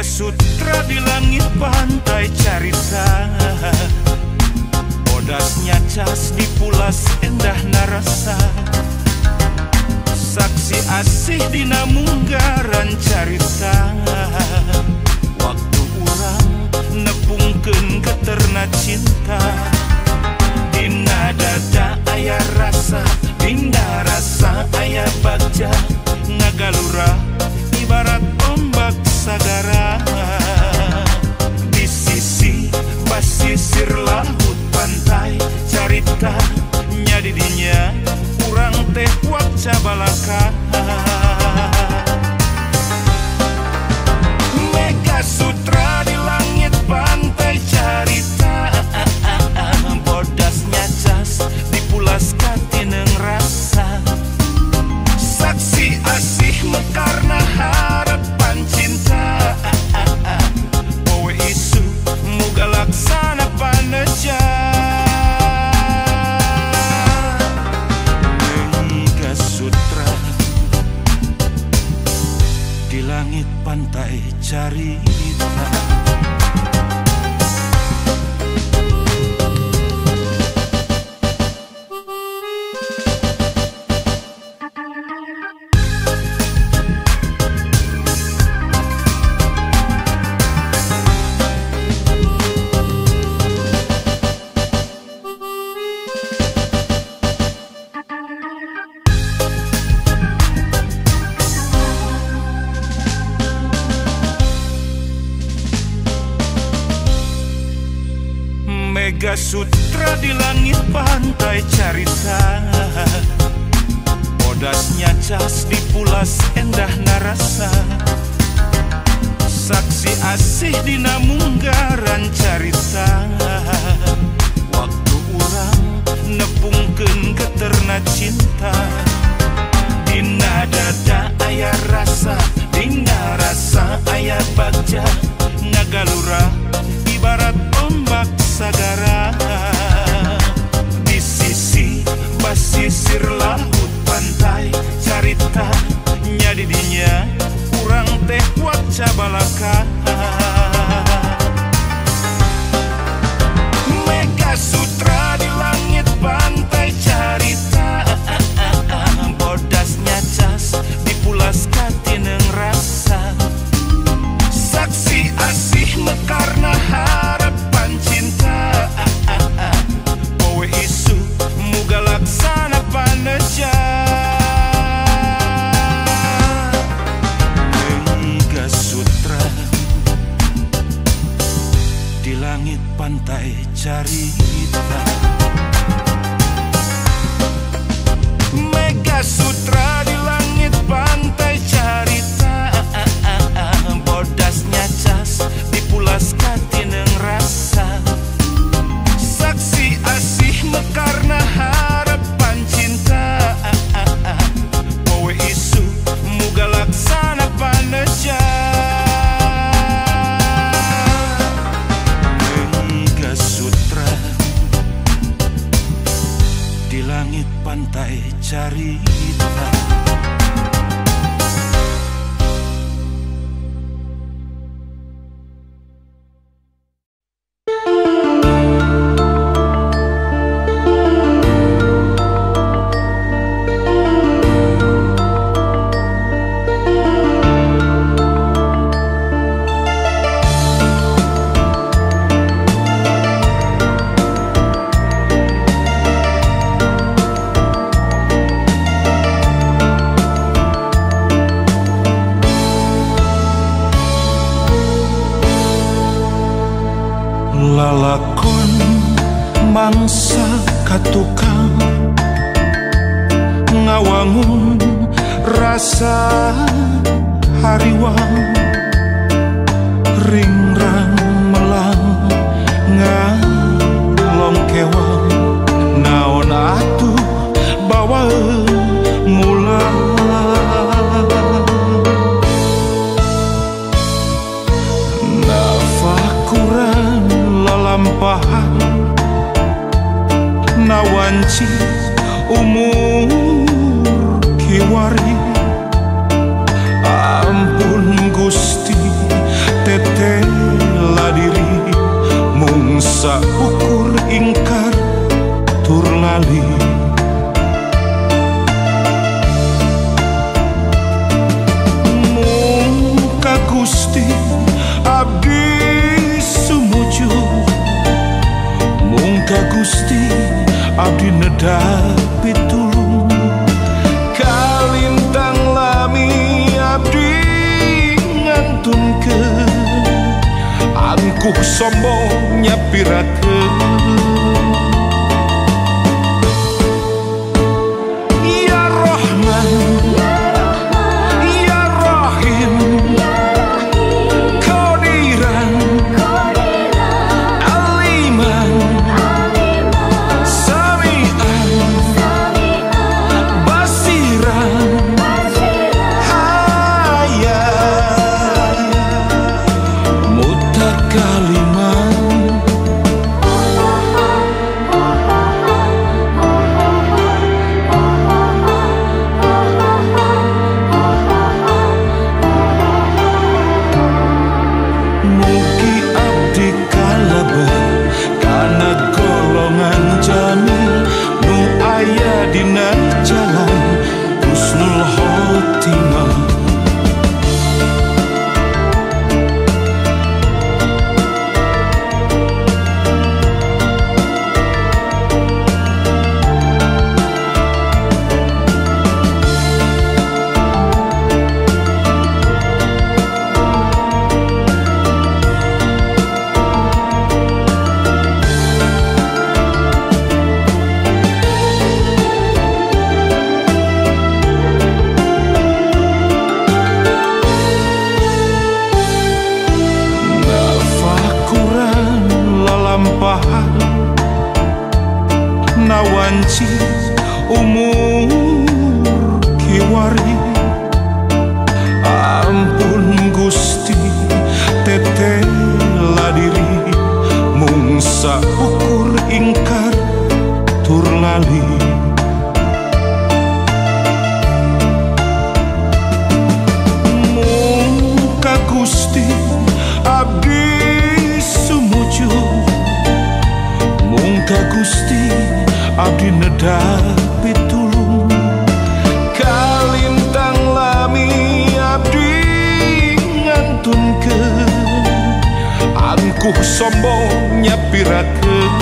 Mega Sutra di langit pantai carita, bodasnya cas di pulas endah narasa, saksi asih dina munggaran carita, waktu urang nepungkeun keterna cinta. Dina dada aya rasa, dina rasa aya bagja, ngagalura ibarat ombak sagara. Di sisi basisir laut pantai carita, nya di dinya urang teh waca balaka. Mega Sutra di langit pantai carita, bodasnya cas dipulas katineng rasa, saksi asih mekarna harapan cinta. Poe isu muga laksana paneja. Mega Sutra di langit pantai carita. Mega Sutra di langit pantai carita, bodasnya cas dipulas endah narasa, saksi asih dina munggaran carita, waktu urang nepungkeun keterna cinta. Dina dada aya rasa, dina rasa aya bagja, ngagalura ibarat ombak sagara. Di sisi basisir laut pantai carita, nya di dinya urang teh waca balaka. Mega Sutra di langit pantai carita, bodasnya cas dipulas katineng rasa, saksi asih mekarna harapan cinta. Poe isu muga laksana paneja. Mega Sutra di langit pantai carita. Mega Sutra di langit pantai carita, bodasnya cas dipulas katineng rasa, saksi asih mekarna harapan cinta. Poe isu muga laksana paneja. Mega Sutra di langit pantai carita. Lalakon mangsa katukang ngawangun rasa hariwang, ringrang melang ngalong kewang, naon atuh bawa mulang. Nafakuran lalampahan nawanci umur kiwari, ampun Gusti saukur ingkar tur lali. Mungka Gusti abdi sumuju, mungka Gusti abdi nedapi tulung. Kalintang lami abdi ngantunkeun, angkuh sombong nyapirakeun. Ya Rahman, Ya Rahim, Qadiran, Aliman, Sami'an, Basiran, Hayat, Mutakaliman. Mugi abdi kalebet kana golongan jamil nu aya dina jalan husnul khotimah. Nafakuran lalampahan nawanci umur kiwari. Ampun Gusti tetela diri, mung saukur ingkar tur lali. Mungka Gusti abdi sumuju, mungka Gusti abdi nedapi tulung. Kalintang lami abdi ngantunkeun, angkuh sombong nyapirakeun.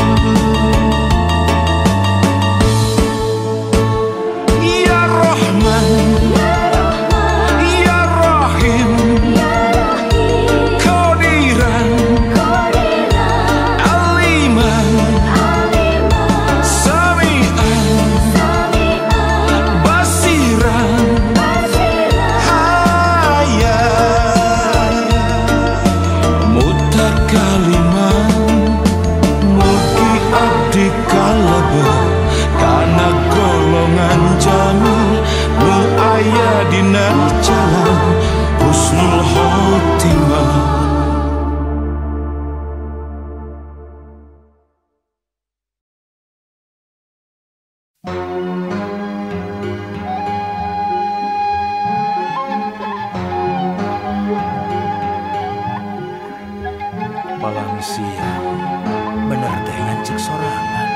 Ya Rahman, Ya Rahim, Qadiran, Aliman, Sami'an, Basiran, Hayat, Mutakaliman. Mugi abdi kalebet kana golongan jamil nu aya dina jalan husnul khotimah. Palang siang bener teh ngancik sorangan.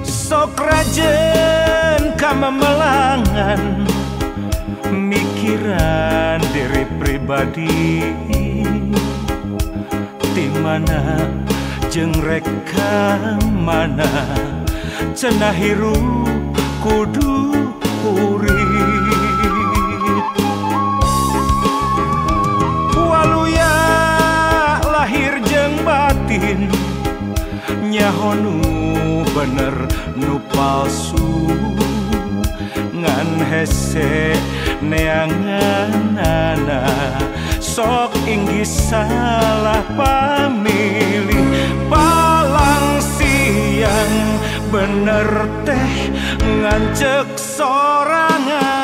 Sok rajen kamamelangan mikiran diri pribadi, di mana jeung reka mana cenah hirup kudu urip. Waluya lahir jeung batin nyaho nu bener nu palsu, ngan hese neanganana sok inggih salah pamilih. Palang siang bener teh ngancek sorangan.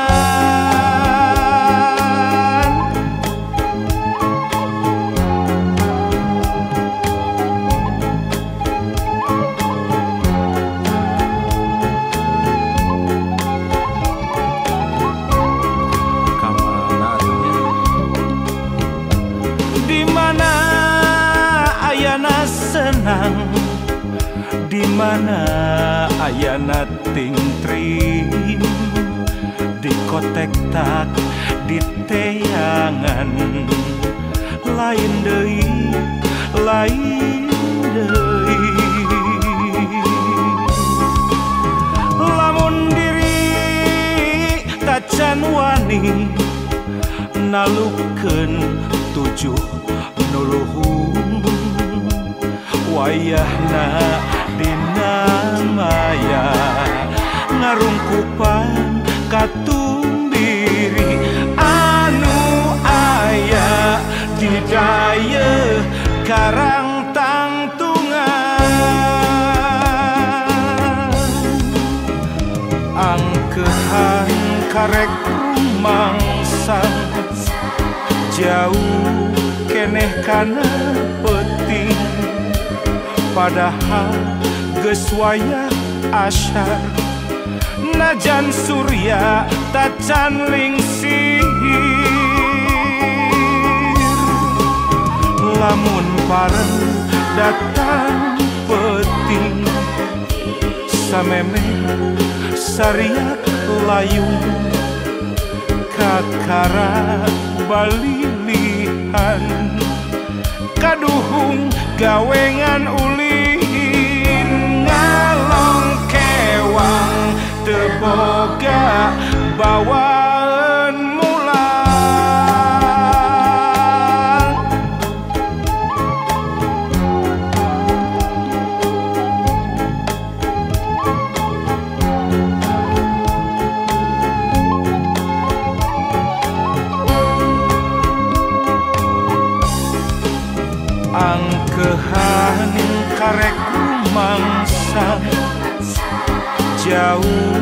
senang di mana ayana tingtring di kotek tak di teangan lain deui lamun diri tacan wani nalukeun tujuh nuluhung wayahna dina maya ngarungkupan katumbiri anu aya di daya Karang Tangtungan angkehan karek rumangsang jauh keneh kana peuting padahal geus wayah asyar najan surya tacan lingsir lamun pareng datang peuting sameme sariak layung kakara balilihan kaduhung gawengan ulin ngalong kewang teboga bawaan mulang angkehan karek rumangsang jauh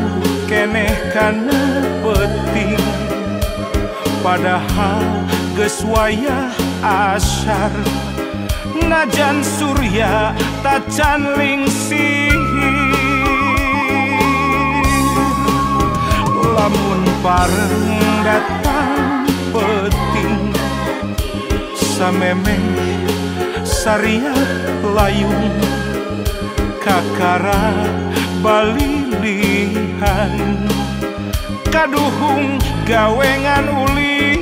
keneh kana peuting padahal geus wayah asyar najan surya tacan lingsir lamun pareng datang peuting sameme sariak layung kakara balilihan kaduhung gawengan ulin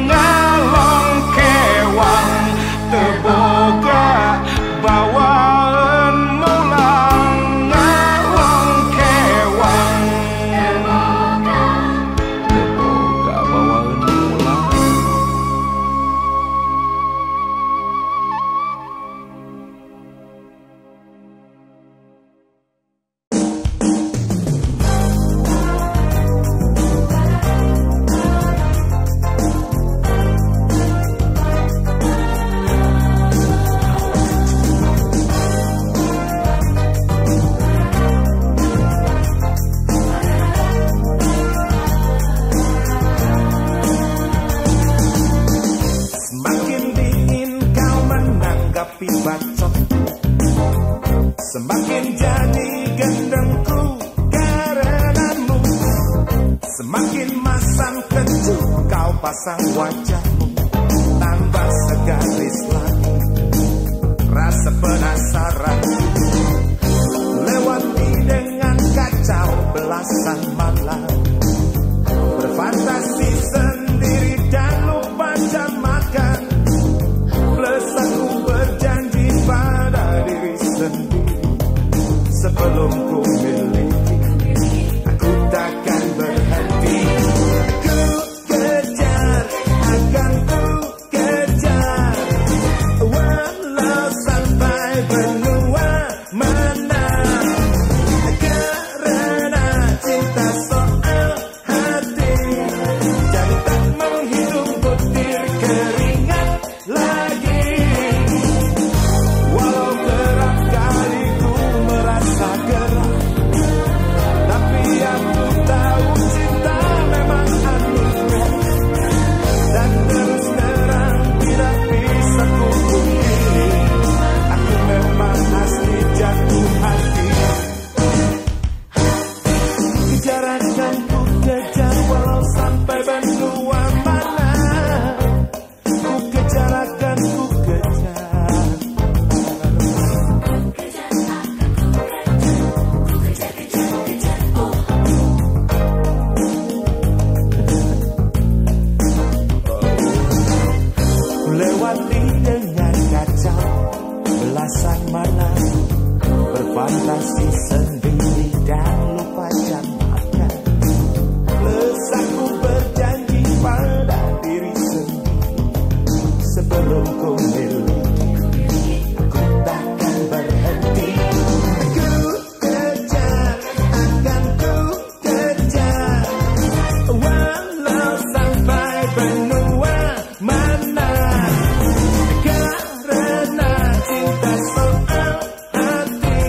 ngalong kewang teboga bawaan mulang ngalong kewang teboga bawaan mulang. Semakin jadi gendengku karenamu, semakin masam kecut kau pasang wajahmu, tambah segaris lagi rasa penasaran, lewati dengan kacau belasan malam, berfantasi sendiri dan lupa jam makan, plus aku berjanji pada diri sendiri. Sebelum ku miliki, aku takkan berhenti. Ku kejar, akan ku kejar, walau sampai benua mana. Karena cinta soal hati, dan tak menghitung butir keringat lagi. Walau kerap kali ku merasa gerah, tapi aku tahu cinta memang anugerah, dan terus terang tidak bisa ku pungkiri, aku memang perasaan mana berfantasi sendiri dan lupa jam makan. Plus aku berjanji pada diri sendiri sebelum ku miliki aku takkan berhenti. Ku kejar, akan ku kejar, walau sampai benua mana. Karena cinta soal hati,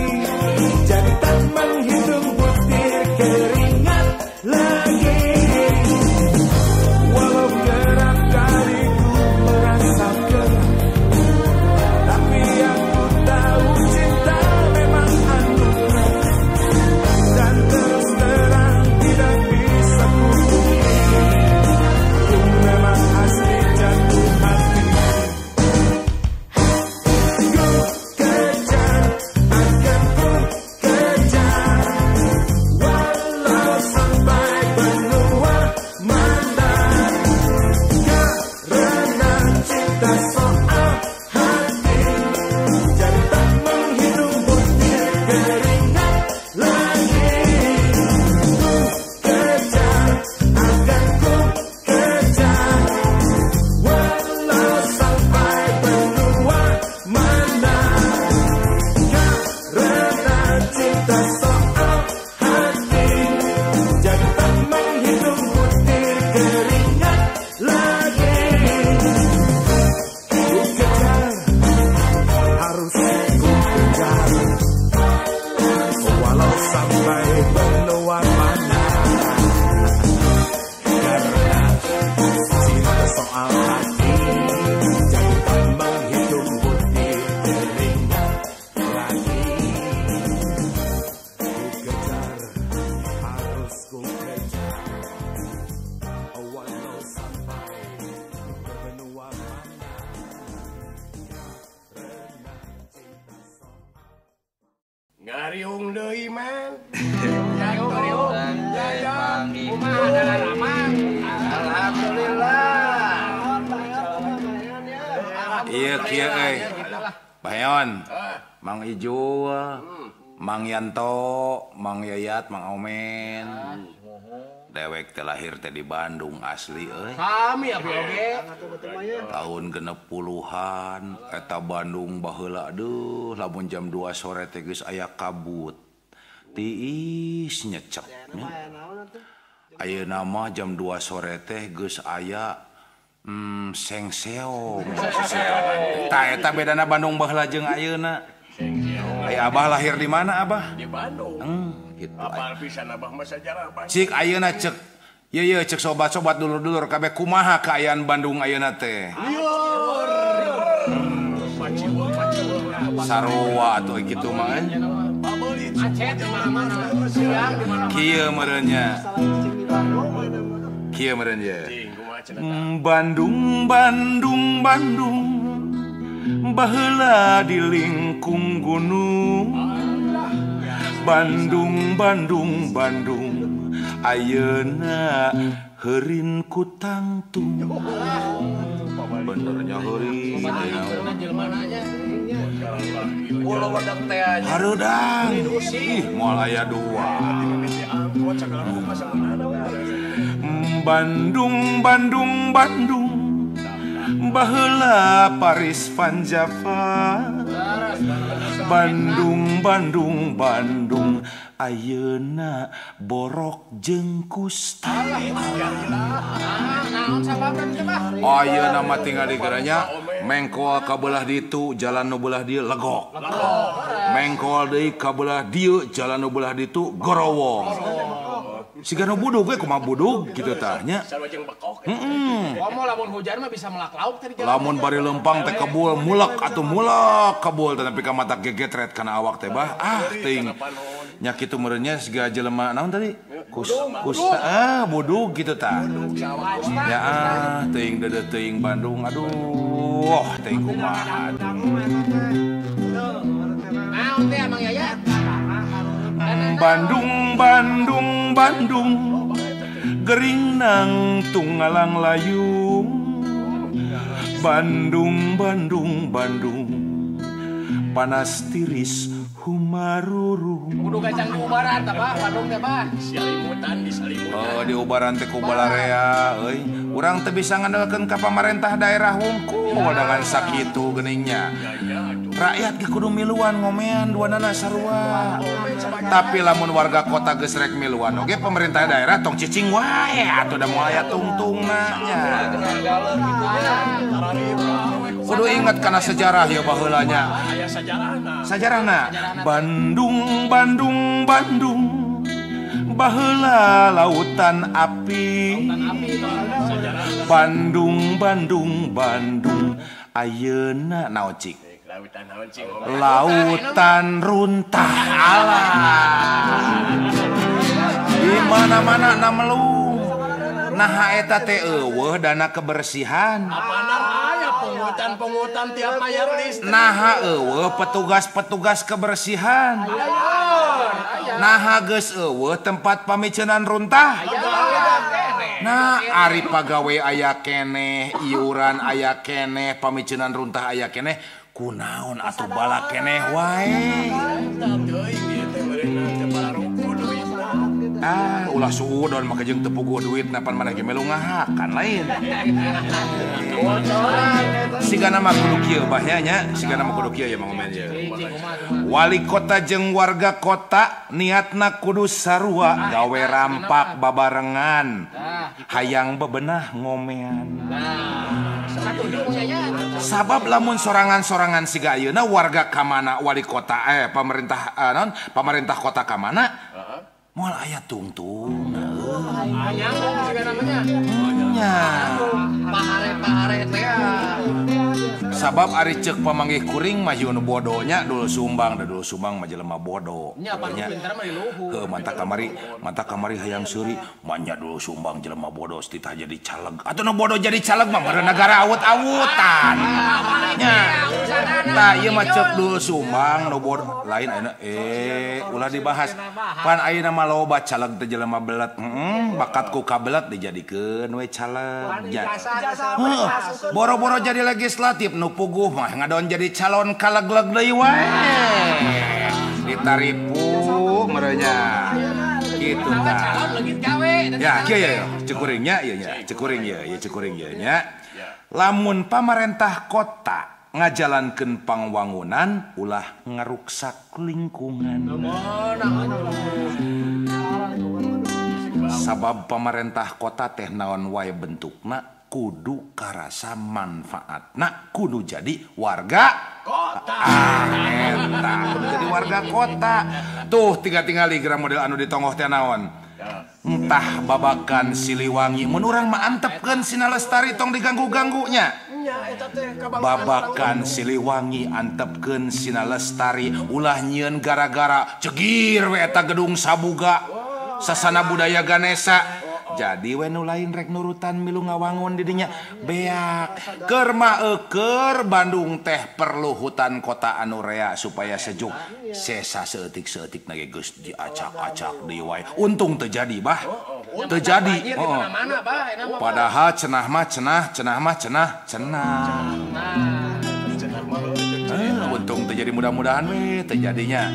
jadi tak menghitung butir keringat lagi. Walau kerap kali ku merasa gerak, tapi aku tahu cinta memang anugerah. Dan terus terang tidak bisa ku pungkiri, ku memang asli jatuh hati. Ku kejar, akan ku kejar, walau sampai benua mana. Karena cinta soal hati, jadi tak menghitung butir keringat lagi. Ku kejar, akan ku kejar, walau sampai benua mana. Karena cinta soal hati, jadi tak menghitung butir keringat lagi. Ku kejar, harus ku kejar, walau sampai benua mana. Karena cinta soal hati, jadi tak menghitung butir keringat lagi. Ku kejar, harus ku kejar, walau sampai benua mana. Karena cinta soal Ngariung deui man. Iya kieu euy. Bayon. Mang Ijo, Mang Yanto, Mang Yayat, Mang Omen. Dewek teh lahir teh di Bandung asli euy. Kami abi oge. Tahun genep puluhan eta Bandung baheula deuh lamun jam 2 sore teh geus aya kabut. Tiis nyecep nya. Ayeuna mah jam 2 sore teh geus aya sengseong. Tah eta bedana Bandung baheula jeung ayeuna. Aya Abah lahir di mana Abah? Di Bandung. Gitu. Apal pisan Abah mah sajarah Bandung. Cik ayeuna cek. Ye cek sobat-sobat dulur-dulur kabeh kumaha kaayaan Bandung ayeuna teh? Sarua atuh kitu mah. Kieu meureun nya. Kieu meureun ye. Bandung, Bandung, Bandung, baheula di lingkung gunung. Bandung, Bandung, Bandung, ayeuna heurin ku tangtung. Benernya heurin. Harudang. Ih, moal aya 2. Bandung, Bandung, Bandung, baheula Paris Van Java. Bandung, Bandung, Bandung, ayeuna borok jeung kusta. Oh ayeuna mah tinggal di geranya mengkol kabelah ditu jalan nu belah dieu legok. Mengkol deui kabelah dieu jalan nu belah ditu gorowong. Siga nu budug we kumaha budug kitu tah nya. Komo lamun hujan mah bisa melak lauk tadi jalan. Lamun bari lempang teh kebul mulek atuh mulek kebul teh nepi ka mata gegetret kana awak teh bah. Ah teuing nya kitu meureun nya siga jelema naon tadi? Kusta budug kitu tah. Ya teuing deudeuh teuing Bandung aduh teuing kumaha. Naon teh Mang Yayat? Bandung, Bandung, Bandung, gering nang tunggalang layung. Bandung, Bandung, Bandung, panas tiris humaruru. Kudu kacang di ubaran teh Pak, Bandung teh Pak. Disalimutan. Oh, di ubaran teh ku balarea euy. Urang teh bisa ngandalkeun ka pamarentah daerah wungkul dengan sakitu geuningnya. Rakyat ge kudu miluan ngomean duanana sarua. Tapi lamun warga kota geus rek miluan oge pemerintah daerah tong cicing wae atuh da moal aya tungtungna nya. Kudu inget kana sejarah ya baheulanya. Aya Sajarahna Bandung Bandung Bandung baheula lautan api. Bandung Bandung Bandung ayeuna naon cik? Lautan runtah alah. Di mana-mana na melung. Nah eta teh eueuh dana kebersihan. Pungutan tiap mayar listrik. Nah eueuh petugas-petugas kebersihan. Nah geus eueuh tempat pamicenan runtah. Nah ari pagawe aya keneh, iuran aya keneh, pamicenan runtah aya keneh. Kunaon atuh bala keneh wae. Ulah suudon maka jeung teu puguh duit napan maneh ge melu ngahakan lain. Sigana mah kudu kieu bahnya, sigana mah kudu kieu ya mangomen ye. Wali kota jeung warga kota niatna kudu sarua gawe rampak babarengan. Hayang bebenah ngomean. Sabab lamun sorangan-sorangan siga ayeuna warga kamana wali kota pemerintah kota kamana moal aya tungtung. Nyambung siga namanya. Nya. Pahare teh. Sabab ari ceuk pamanggih kuring mah yeuna bodonya dulu sumbang mah jelema bodoh. Nya panu pintar mah di luhur. Heuh manta kamari hayang seuri mah nya dulu sumbang jelema bodoh titah jadi caleg. Atuh nu bodoh jadi caleg mah meureun negara awut-awutan. Nya. Tah ieu mah ceuk dulu sumbang nu bodoh lain ayeuna ulah dibahas. Pan ayeuna mah loba caleg teh jelema belet. Bakat ku kabelet dijadikeun we caleg. Heuh boro-boro jadi legislatif nu puguh mah ngadon jadi calon kalegleg deui wae. Ditaripu merenya. Kitu tah. Calon leugit gawe. Ya, kieu ya, cekuringnya ieu nya, cekuring ieu nya. Lamun pamarentah kota ngajalankeun pangwangunan ulah ngaruksak lingkungan. Sabab pamarentah kota teh naon wae bentukna kudu karasa manfaatna kudu jadi warga kota. Eta kudu jadi warga kota. Tuh tinggal-tinggali geura model anu ditongoh teh naon? Entah babakan Siliwangi mun urang mah antepkeun Sina Lestari tong diganggu-ganggunya. Babakan Siliwangi antepkeun Sina Lestari ulah nyieun gara-gara cegir we eta gedung sabuga. Sasana budaya Ganesha. Jadi we nu lain rek nurutan milu ngawangun di dinya beak keur mah keur Bandung teh perlu hutan kota anu rea supaya sejuk sesa seeutik-seeutik na ge geus diacak-acak deui wae untung teu jadi bah teu jadi padahal cenah mah cenah untung teu jadi mudah-mudahan we teu jadinya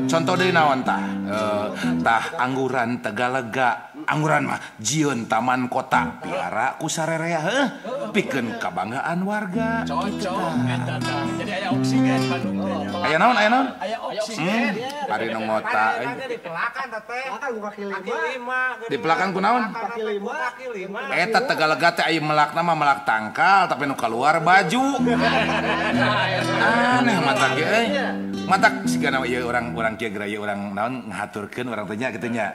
contoh deui naon tah angguran Tegalega angguran mah jieun taman kota piara ku sarerea pikeun kabanggaan warga cocok eta tah jadi aya oksigen Bandung teh aya naon aya oksigen ari nu ngota di pelakan teh kaki 5 di pelakan ku naon kaki 5 eta Tegalega teh aya melakna mah melak tangkal tapi nu keluar baju aneh mata ge matak sigana ieu urang kieu geura ieu urang naon ngahaturkeun urang teh nya kitu nya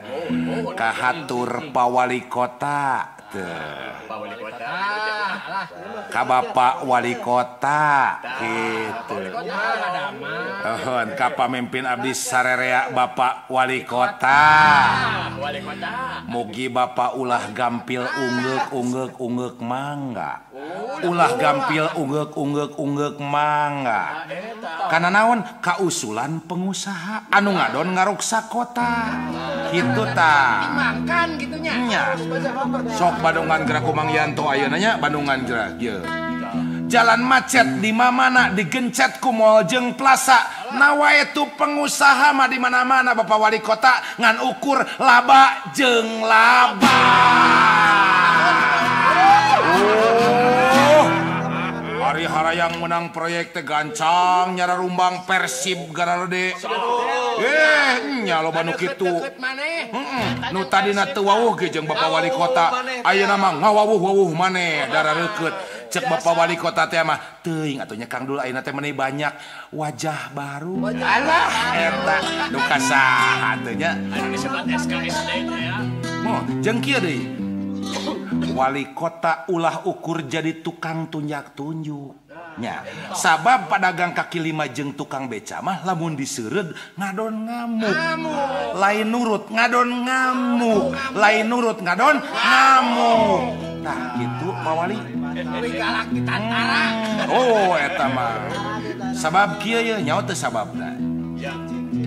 kahatur pawali kota teh ka bapak wali kota kitu ka pamimpin abdi sarerea bapak wali kota mugi bapak ulah gampil ungeuk mangga ulah gampil ungeuk mangga kana naon kausulan pengusaha anu ngadon ngaruksak kota kitu tah makan gitunya nya sok Bandungan geura ku Mang Yanto ayeuna nya Bandungan geura ieu jalan macet di mana digencet ku mall jeung plaza. Nawa itu pengusaha mah di mana-mana Bapak Wali Kota ngan ukur laba jeung laba. Hari harayang menang proyek teh gancang nyara rumbang Persib Gararode. Nya loba nu kitu. Nu tadina teu wawuh ge jeung Bapak Wali Kota. Ayeuna mah ngawawuh-wawuh maneh darareukeut. Cek Bapak Wali Kota teh mah teuing atunya Kang Dul ayeuna teh meuneu banyak wajah baru. Alah eta nu kasaha teh nya. Anu disebut SKSD ya. Oh, jeung kieu deui. Wali Kota ulah ukur jadi tukang tunjuk nya sabab pedagang kaki lima jeung tukang beca mah lamun diseureud ngadon ngamuk lain nurut ngadon ngamuk lain nurut ngadon ngamuk. Nah gitu Pak Wali galak di tantara. Oh eta mah sabab kieu ye nyaho teu sababna Ya.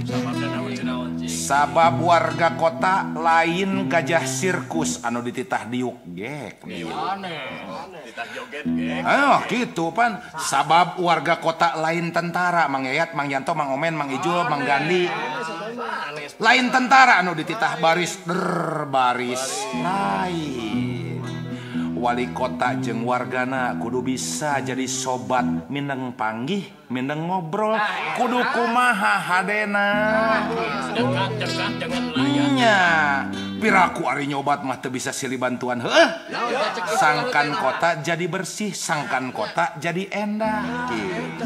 Sababna naon sabab warga kota lain gajah sirkus anu dititah diuk gek. Ditah joget ge. Gitu pan. Sabab warga kota lain tentara Mang Yayat, Mang Yanto, Mang Omen, Mang Ijul, Mang Gandi. Lain tentara anu dititah baris baris lain. Wali kota jeung wargana kudu bisa jadi sobat mindeng panggih mindeng ngobrol kudu kumaha hadena Dekat dengan layar. nya piraku ari nyobat mah teu bisa silih bantuan heuh sangkan kota jadi bersih sangkan kota jadi endah gitu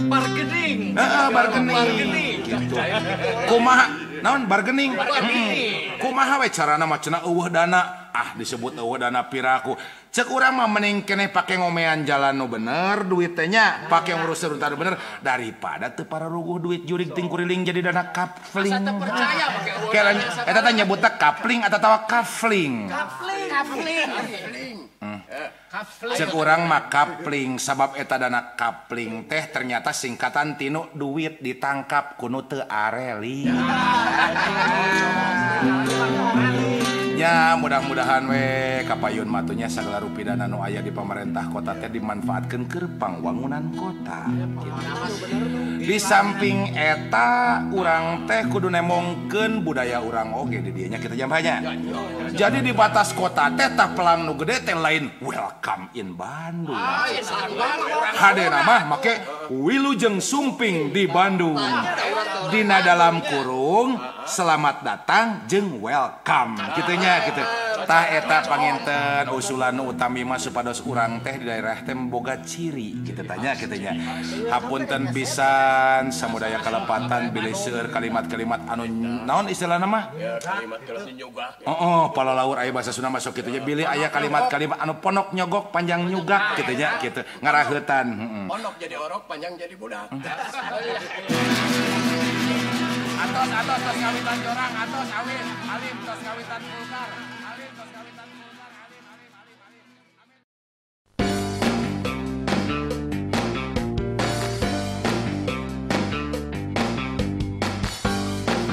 Bargaining. bargaining gitu kumaha naon bargaining kumaha we carana mah cenah eueuh dana disebut eueuh dana piraku cek urang mah mending keneh pake ngomean jalan nu bener duit teh nya pake ngurus sebentar bener daripada teu pararuguh duit jurig ting kuriling jadi dana kapling eta teh nyebutna kapling atawa kafling cek urang mah kapling sabab eta dana kapling teh ternyata singkatan tinu duit ditangkap kuno teu areli. Ya mudah-mudahan we kapayun matunya sagala rupidana nu aya di pamarentah kota teh dimanfaatkeun keur pangwangunan kota gitu. Di samping eta urang teh kudu nemongkeun budaya urang oge di dieu nya kitu jambahnya. Jadi di batas kota teh tah pelang nu gede teh lain welcome in Bandung. Hadena mah make Wilujeng Sumping di Bandung. Dina dalam kurung selamat datang jeung welcome kitunya gitu. Tah eta panginten usulan utami mah supados urang teh di daerah teh boga ciri kitu tanya kitunya. Hapunten pisan samudaya kalepatan bilih seueur kalimat-kalimat anu naon istilahna mah? Ya kalimat-kalimat nyugak. Palalaur aya basa Sunda masuk kitu nya bilih aya kalimat-kalimat anu ponok nyogok panjang nyugak kitu nya kitu ngaraheutan. Ponok jadi orok, panjang jadi budak. Atos tos ngawitan jorang, atos awin, alim tos ngawitan vulgar, alim tos ngawitan vulgar, alim.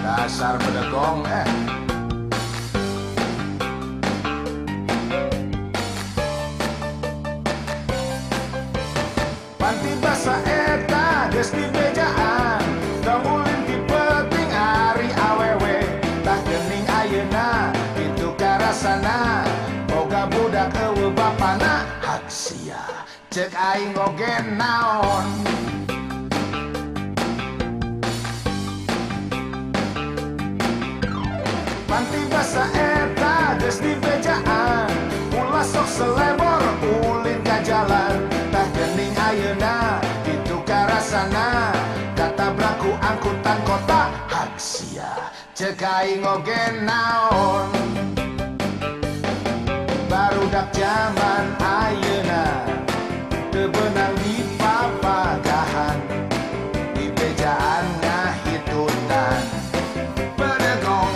Dasar bedegong Panti basa eta geus di bejaan Kamulin ti penting ari awewe Tah geuning ayeuna kitu karasana Boga budak eueuh bapana hak sia Cek aing oge naon Panti basa eta geus di bejaan Ulah sok selebor ulin ka jalan Tah geuning ayeuna kitu karasana Katabrak ku angkutan kota hak sia Cek aing oge naon Barudak zaman ayeuna teu beunang di papagahan di bejaan ngahitutan bedegong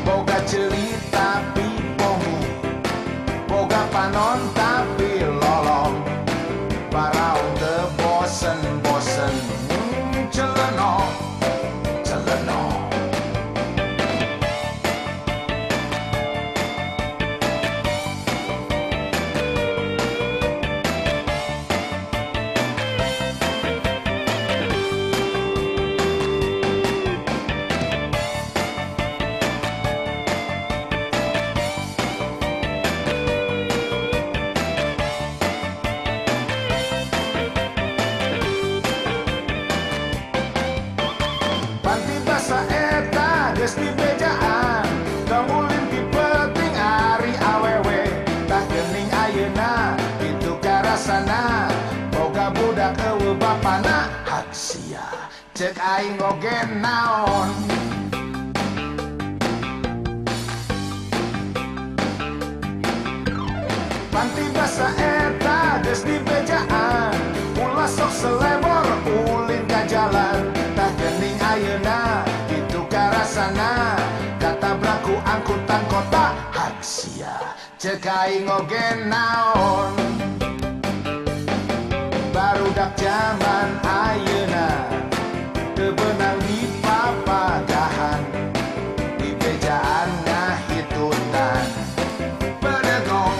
boga ceuli tapi pomu boga panon tapi lolong paraung teu bosen-bosen celenong teu bapana hak sia cek aing oge naon. Panti basa eta geus dibejaan, ulah sok selebor ulin ka jalan. Tah geuning ayeuna kitu karasana, katabrak ku angkutan kota hak sia cek aing oge naon. Barudak zaman ayeuna teu beunang di papagahan, di bejaan ngahitutan pedegong.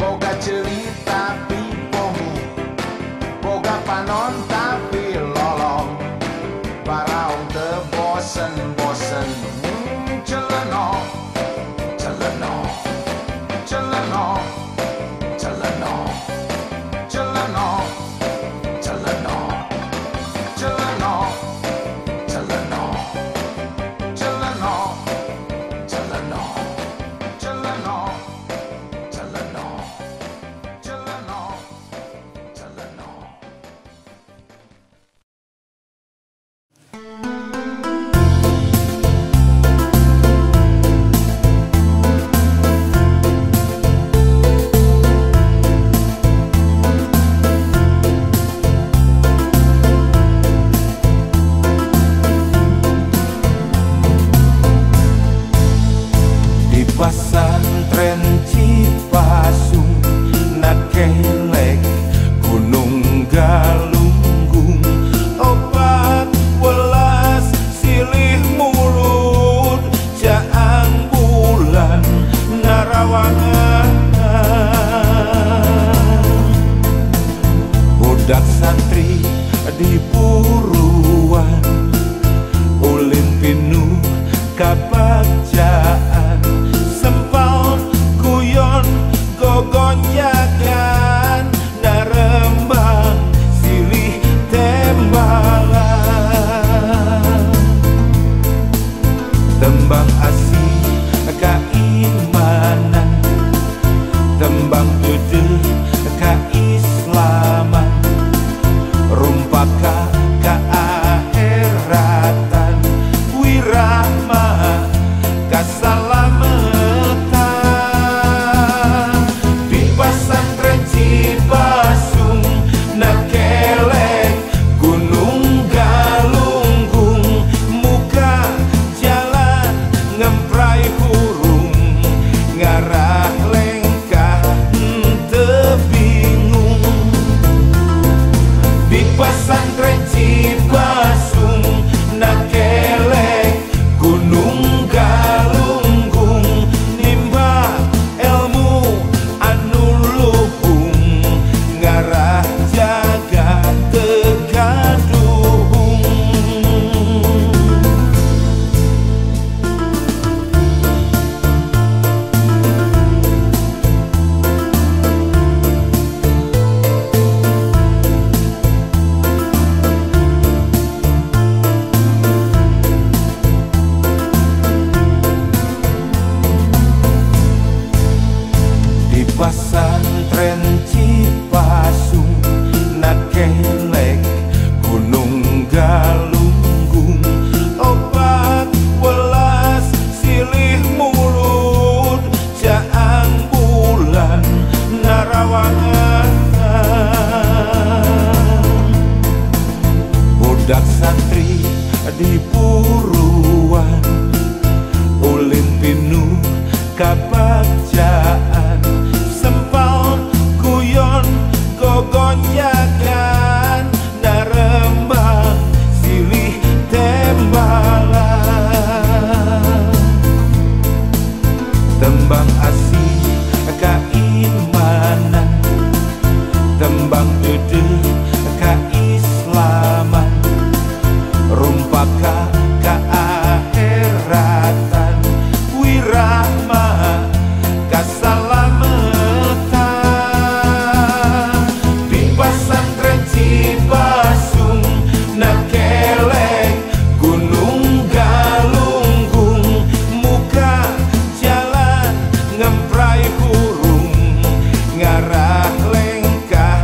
Boga ceuli tapi pomu, boga panon tapi lolong, paraong teu bosen-bosen. Celeno, celeno, celeno, celeno, celeno, celeno, celeno, celeno, celeno, celeno, celeno, celeno, celeno, celeno. Di pasantren Cipasung nakelek Gunung Galunggung, opat welas silih mulut jaang bulan narawangan. Budak santri di Puruan ulin pinuh kabagjaan, sempal guyon gogonjakan narembang silih tembalan. Tembang asih keimanan, tembang dedeh keislaman, rumpaka keaheratan, wirahma kasalamatan. Di pasantren Cipasung nakelek Gunung Galunggung, muka jalan ngemprai hurung, ngarah lengkah teu bingung. Di pasantren Cipasung nakelek Gunung Galunggung, nimba ilmu anu luhung, ngarah jaga tegaduhung. Di pasantren Cipasung nakelek Gunung Galunggung, opat welas silih mulut jaang bulan narawangan. Budak santri di Puruan ulin pinuh kabagjaan, sempal guyon gogonjakan narembang silih tembalan. Tembang asih keimanan, tembang dedeh keislaman, rumpaka keaheratan, wirahma kasalamatan. Di pasantren Cipasung nakelek Gunung Galunggung, muka jalan ngemprai hurung, ngarah lengkah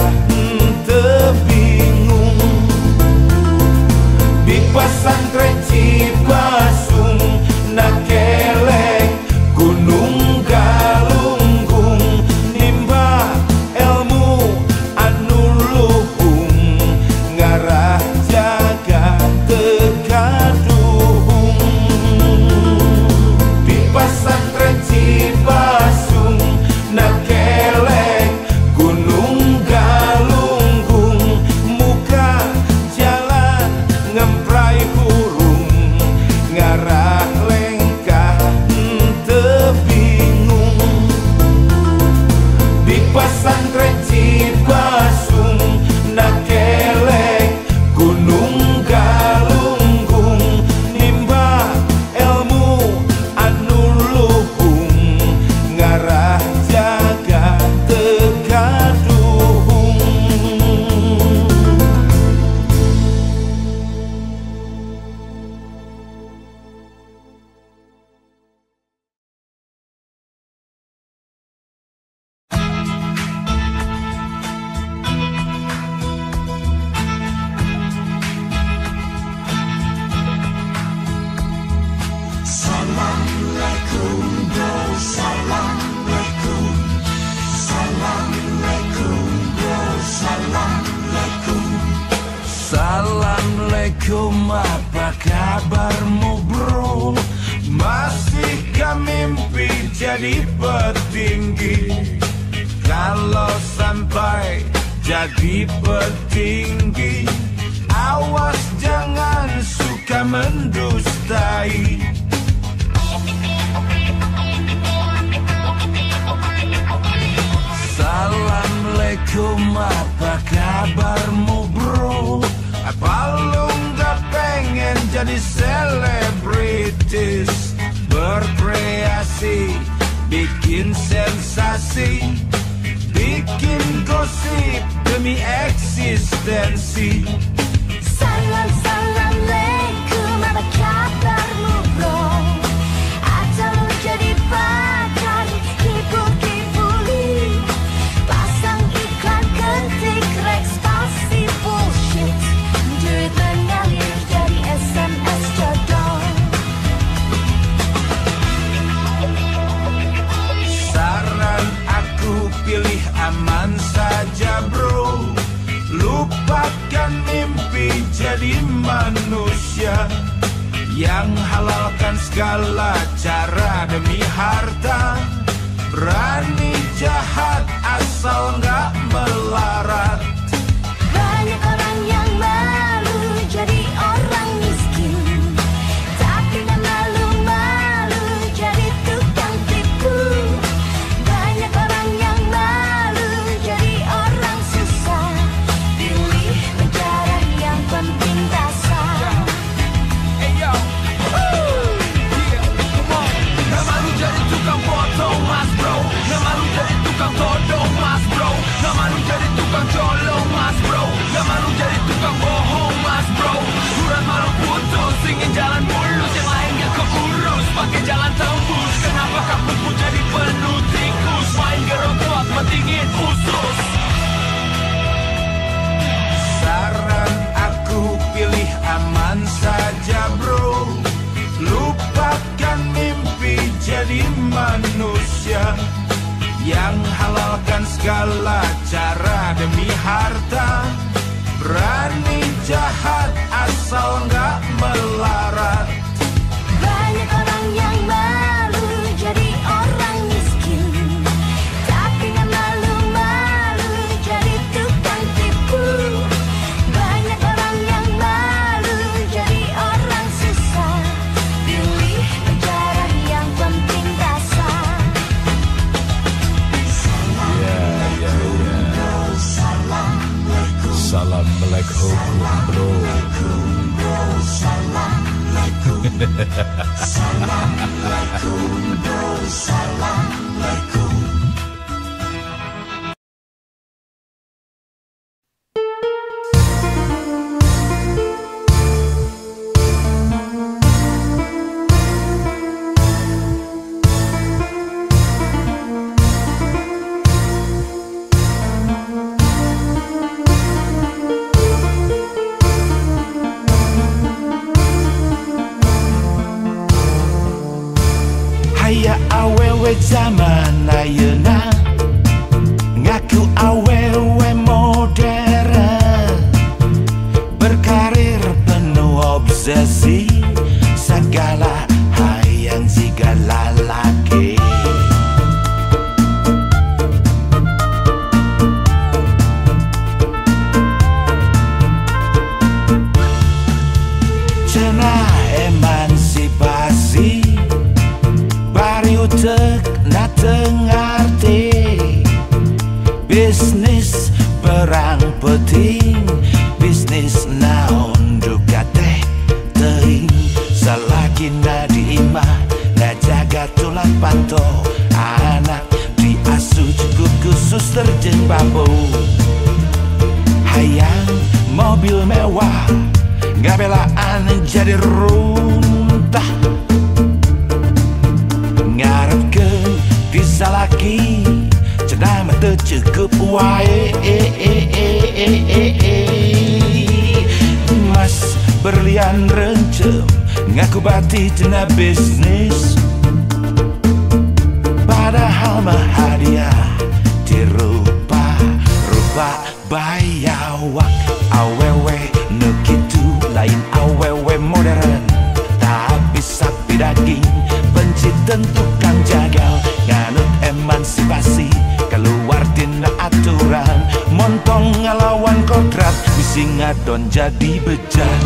Assalamualaikum, apa kabarmu bro? Masihkah mimpi jadi petinggi? Kalau sampai jadi petinggi, awas jangan suka mendustai. Assalamualaikum, apa kabarmu bro? Apa lu nggak pengen jadi selebritis, berkreasi, bikin sensasi, bikin gosip demi eksistensi? Assalamualaikum, apa kabarmu bro? Atau lu jadi pacar kibul-kibuli, pasang iklan ketik reks pasti bullshit, duit mengalir dari SMS jodoh. Saran aku pilih aman saja bro, lupakan mimpi jadi manusia yang halalkan segala cara demi harta, berani jahat asal nggak melarat. Banyak orang yang malu jadi orang miskin, tapi nggak malu-malu jadi tukang tipu. Banyak orang yang malu jadi orang susah, pilih negara yang penting rasa. Nggak malu jadi tukang potong mas bro, nggak malu jadi tukang todong mas bro, nggak malu jadi tukang colong mas bro, nggak malu jadi tukang bohong mas bro. Surat malu putus, ingin jalan mulus, yang lain gak keurus, pakai jalan tembus. Kenapa kampusmu jadi penuh tikus, main gerobak mentingin usus. Saran aku pilih aman saja bro, lupakan mimpi jadi manusia yang halalkan segala cara demi harta, berani jahat asal nggak melarat. Banyak orang yang malu jadi orang miskin, tapi nggak malu-malu jadi tukang tipu. Banyak orang yang malu jadi orang susah, pilih negara yang penting rasa. Assalamualaikum bro. Aya awewe zaman ayeuna ngaku awewe modern, berkarir penuh obsesi, segala hayang segala laki. Cenah emansipasi utek na tengarti, bisnis perang penting, bisnis naon juga teh teing, selagi na diimah na jaga tulang panto, anak diasuh cukup khusus terjeng bambu. Hayang mobil mewah, gabelaan jadi runtah, ngarepkeun bisa laki, cenah mah teu cukup wae. Mas berlian rencem ngaku bati cenah bisnis, padahal mah hadiah dirupa-rupa bayawak awewe nu kitu lain awewe modern, tapi sapi daging benci tentukan jagal, nganut emansipasi keluar tina aturan, montong ngelawan kodrat, bisi ngadon jadi bejat.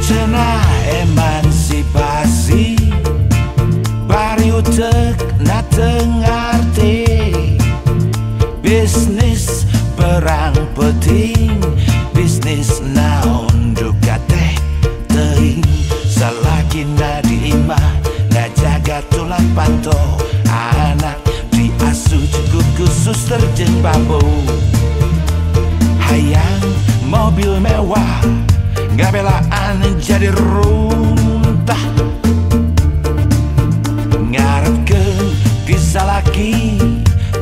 Cenah emansipasi bari utek na tengarti, bisnis perang penting, bisnis naon juga teh teuing, salaki na diimah na jaga tulang panto, anak diasuh cukup khusus terjeng babo, hayang mobil mewah ngabelaan jadi runtah, ngarepkeun bisa laki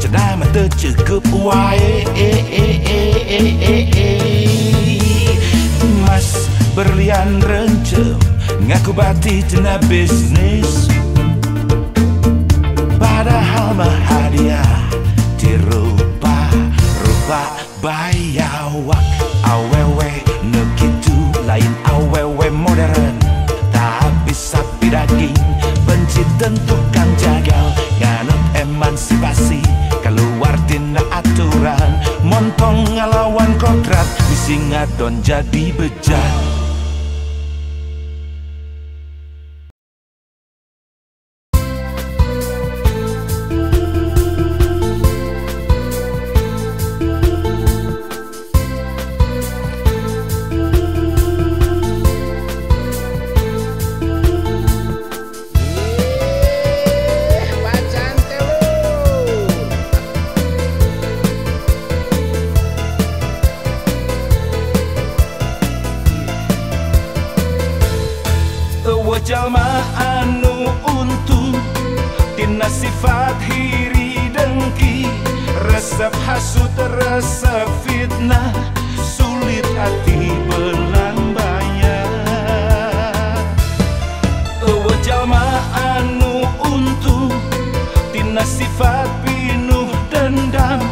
cenah mah teu cukup wae. Mas berlian rencem ngaku bati cenah bisnis, padahal mah hadiah dirupa-rupa bayawak awewe nu kitu lain awewe modern, tapi sapi daging benci tentukan jagal, nganut emansipasi keluar tina aturan, montong ngelawan kodrat, bisi ngadon jadi bejat. Jalma anu untung tina sifat hiri dengki, resep hasut resep fitnah, sulit hati belang bayar. Jalma anu untung tina sifat pinuh dendam,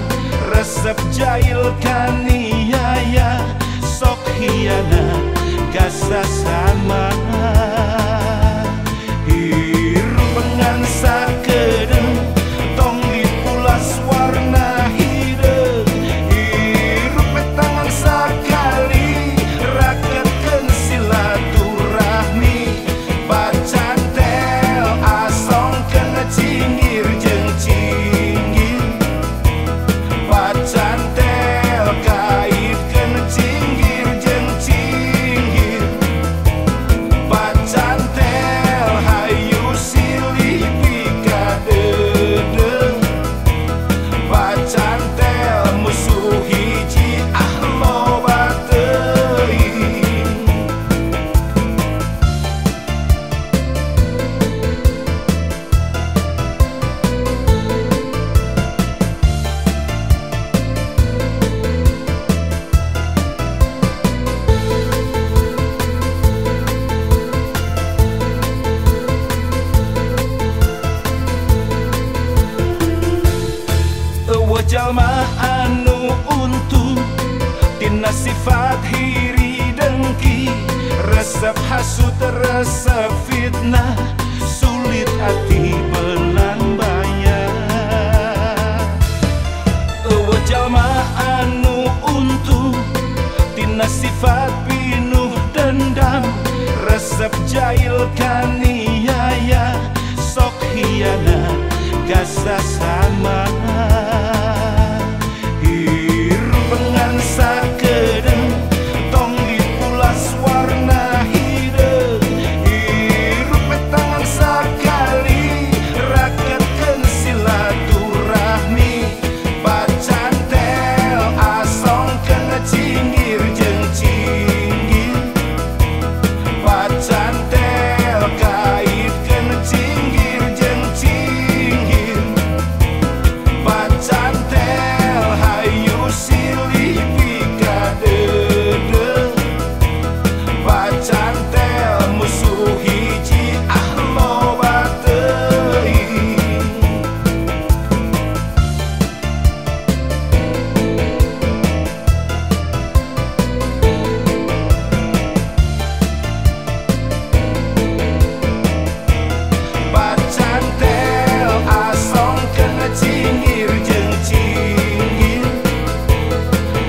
resep jahil kaniaya, sok hianat gasa sama. Pengan sakedeung tong dipulas warna hideung, hirup tangan sakali raketkeun silaturahmi, bacantel asongkeun cinggir jeung cinggir, bacantel kaitkeun cinggir jeung cinggir, bacantel hayu musuh hiji loba teuing. Jalma anu untung tina sifat hiri dengki, resep hasut resep fitnah, sulit hati belang bayar. Jalma anu untung tina sifat pinuh dendam, resep jahil kaniaya, sok hianat gasa sama. Pengan sakedeung tong dipulas warna hideung, hirup tangan sakali Pacantel kaitkeun cinggir jeung cinggir. Pacantel hayu silih pika deudeuh. Pacantel musuh hiji loba teuing. Pacantel asongkeun cinggir jeung cinggir.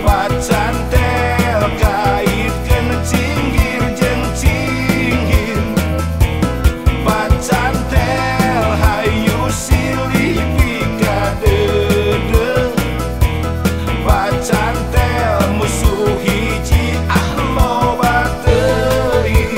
Pacantel kaitkeun cinggir jeung cinggir. Pacantel hayu silih pika deudeuh. Pacantel musuh hiji loba teuing.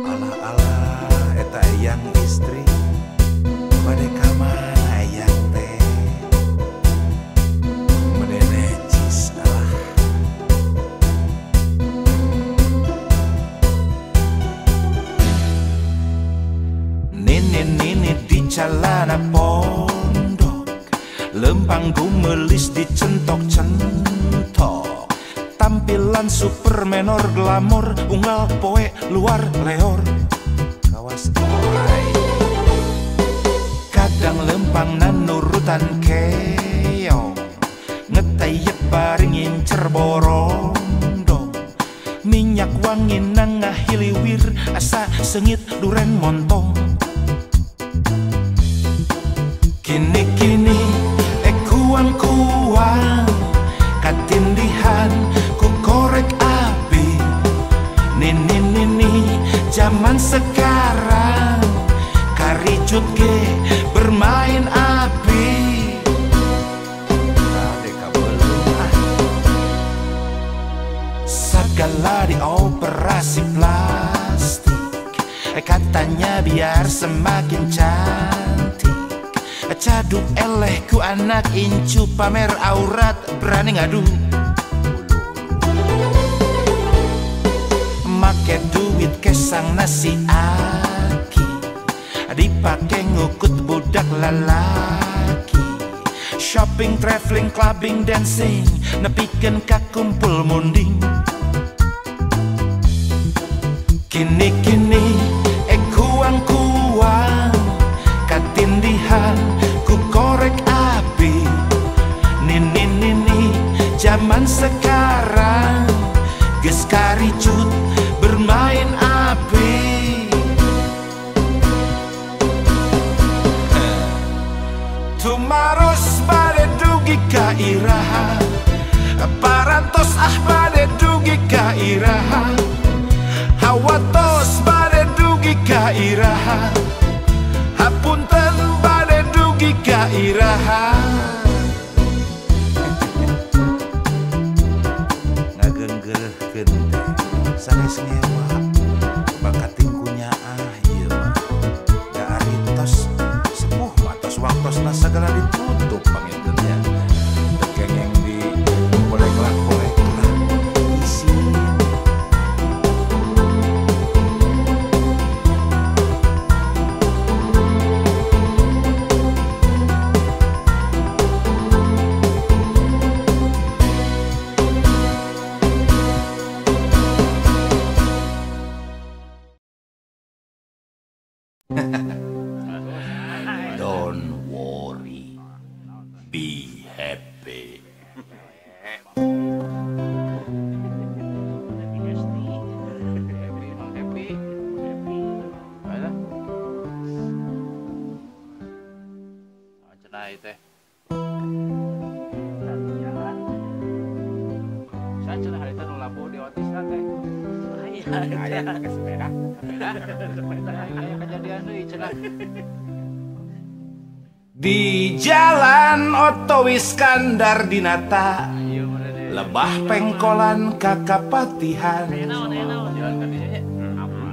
Alah eta eyang istri bade ka mana eyang teh menenecis alah. Nini di calana pondok, lempang gumelis dicentok-centok. Tampilan super menor glamor, unggal poe luar leor. Kawas orai Kadang lempang nanurutan keong, ngetayep baring incer borondo. Minyak wangi nang ngahiliwir, asa sengit duren montong. Kini-kini kuang-kuang katindihan ku korek api. Nini zaman sekarang karicut ge bermain api. adeka beuleuh Segala dioperasi plastik, katanya biar semakin cantik. Caduk eleh ku anak incu, pamer aurat berani ngadu. Make duit kesang nasi aki, dipake ngukut budak lalaki. Shopping, traveling, clubbing, dancing, nepikeun ka kumpul munding. Kini-kini kuang-kuang katindihan ku korek api. Nini zaman sekarang geus karicut bermain api. Tumaros bade dugi ka iraha, parantos bade dugi ka iraha. Hawatos bade dugi ka iraha, hapunten bade dugi ka iraha. ngageunggeuhkeun teh sanes nyewa bakat tingkunya ieu mah da ari tos sepuh matos waktosna sagala ditutup pangintennya kengeng di kolek-kolek lah isi. Di jalan Otto Iskandar Dinata, lebah pengkolan kakapatihan,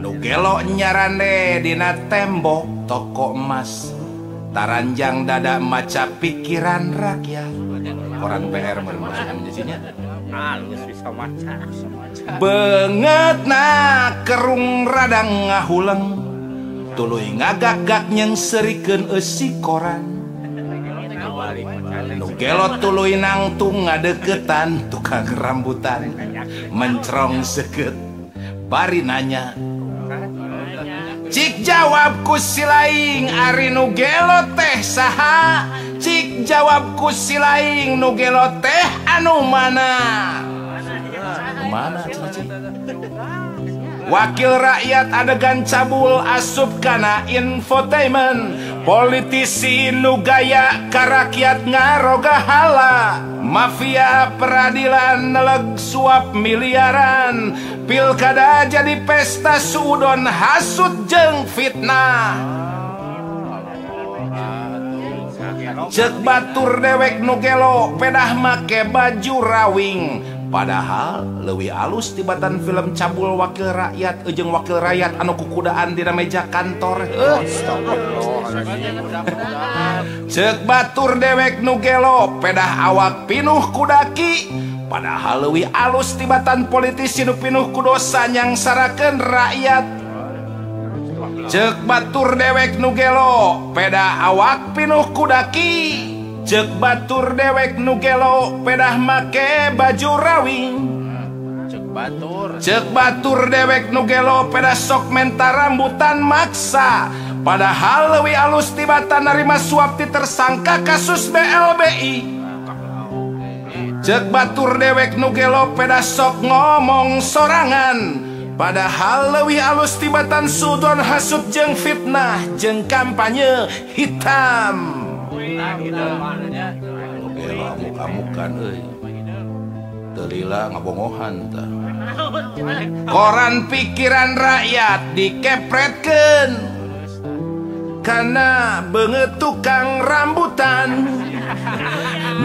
nugelo nyarane dina tembok toko emas, taranjang dada maca pikiran rakyat. Koran PR meremasukkan jadinya. Halus bisa maca. Benget na kerung radang ngahuleng, tuluy ngagak-gak nyeng serikeun eusi koran. Nugelo tuluy nangtung ngadeketan tukang rambutan, mencrong seket bari nanya, cik jawab ku silaing ari nugelo teh saha? Cik jawab ku silaing nugelo teh anu mana? Mana cik? Wakil rakyat adegan cabul asup kana infotainment, politisi nu gaya ka rakyat ngaroga hala, mafia peradilan neleg suap miliaran, pilkada jadi pesta suudon hasut jeung fitnah. Cek batur dewek nugelo pedah make baju rawing, padahal leuwih alus tibatan film cabul wakil rakyat jeung wakil rakyat anu kukudaan dina meja kantor. Cek batur dewek nugelo pedah awak pinuh kudaki, padahal leuwih alus tibatan politisi nu pinuh ku dosa nyangsarakeun rakyat. Cek batur dewek nugelo pedah awak pinuh kudaki, cek batur dewek nugelo pedah make baju rawing. Cek batur dewek nugelo pedah sok menta rambutan maksa, padahal leuwih alus tibatan narima suap ti tersangka kasus BLBI. Cek batur dewek nugelo pedah sok ngomong sorangan, padahal leuwih alus tibatan sudon hasut jeung fitnah jeung kampanye hitam. Nugelo amuk-amukan euy. Teu lila ngabongohan tah. Koran pikiran rakyat dikepretkeun kana beungeut tukang rambutan.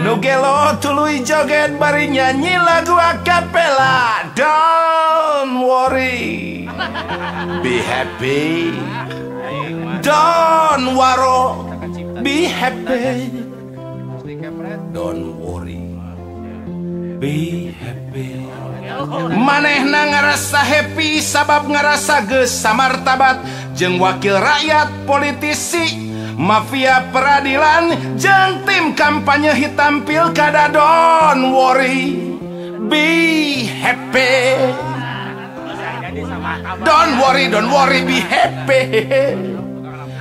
Nugelo tuluy joget bari nyanyi lagu akapela. Don't worry, be happy. Don't waro, be happy. Don't worry, be happy. Manehna ngarasa happy sabab ngarasa geus samartabat jeung wakil rakyat, politisi, mafia peradilan, jeung tim kampanye hitam pilkada. Don't worry, be happy. Don't worry, be happy.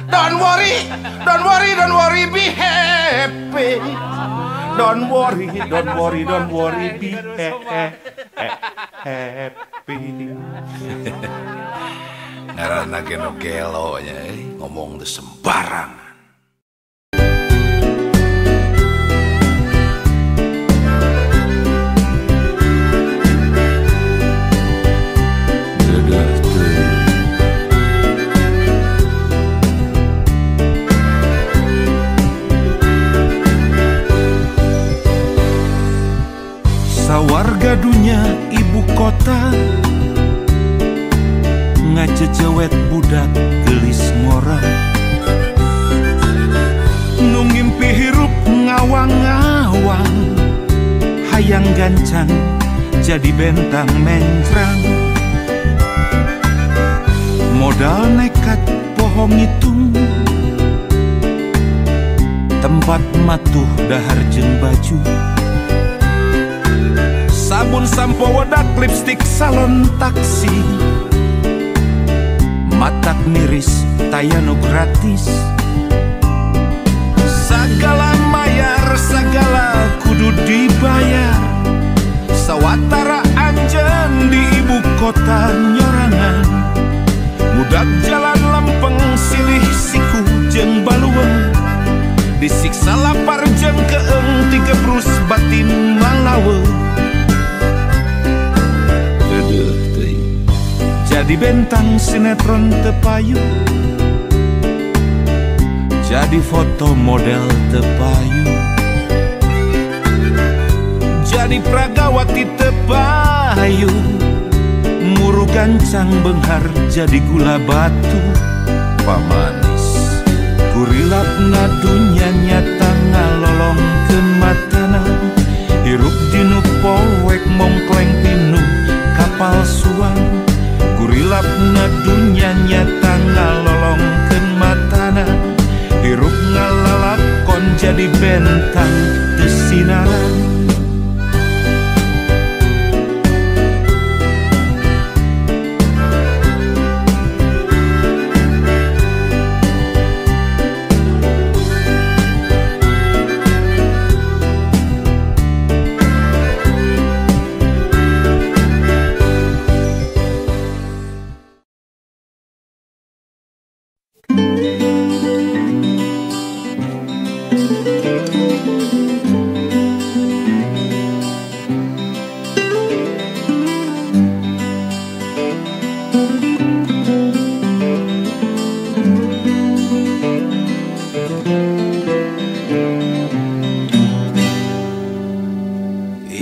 Don't worry, be happy. Don't worry, be happy. Ngaranna ge nugelo nya ngomong teu sembarangan. Sawarga dunya ibu kota ngacecewet budak gelis ngora, nu ngimpi hirup ngawang-ngawang, hayang gancang jadi bentang mencrang. Modal nekat pohong hitung, tempat matuh dahar jeung baju, sabun sampo wedak lipstik salon taksi, matak miris tayanu gratis. Sagala mayar, sagala kudu dibayar, sawatara anjeun di ibu kota nyorangan. Budak jalan lempeng silih siku jeung baluweung, disiksa lapar jeung keeng tigebrus batin malaweung. jadi bentang sinetron tepayu, jadi foto model tepayu, jadi pragawati tepayu, muru gancang benghar jadi gula batu. Pamanis kurilap nadunya nyata ngalolongkeun matana, hirup dinu poek mongkleng pinu kapal suang. Kurilap nadunya nyata ngalolongkeun matana, hirup ngalalakon jadi bentang teu sinaran.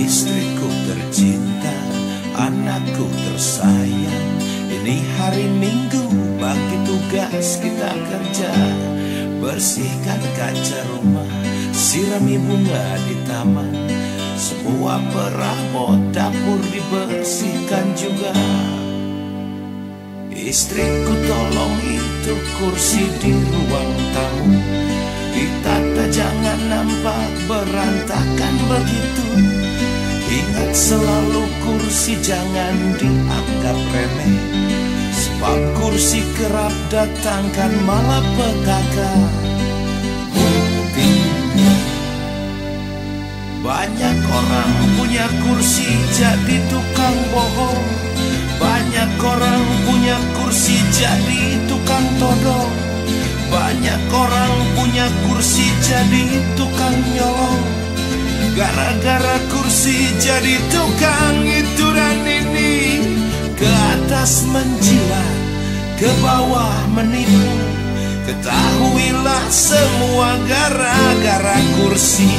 Istriku tercinta, anakku tersayang, ini hari Minggu bagi tugas kita kerja. Bersihkan kaca rumah, sirami bunga di taman, semua perabot dapur dibersihkan juga. Istriku tolong itu kursi di ruang tamu, ditata jangan nampak berantakan begitu. Ingat selalu kursi jangan dianggap remeh, sebab kursi kerap datangkan malapetaka. Buktinya banyak orang punya kursi jadi tukang bohong, banyak orang punya kursi jadi tukang todong, banyak orang punya kursi jadi tukang nyolong. Gara-gara kursi jadi tukang itu dan ini, ke atas menjilat, ke bawah menipu. Ketahuilah semua gara-gara kursi.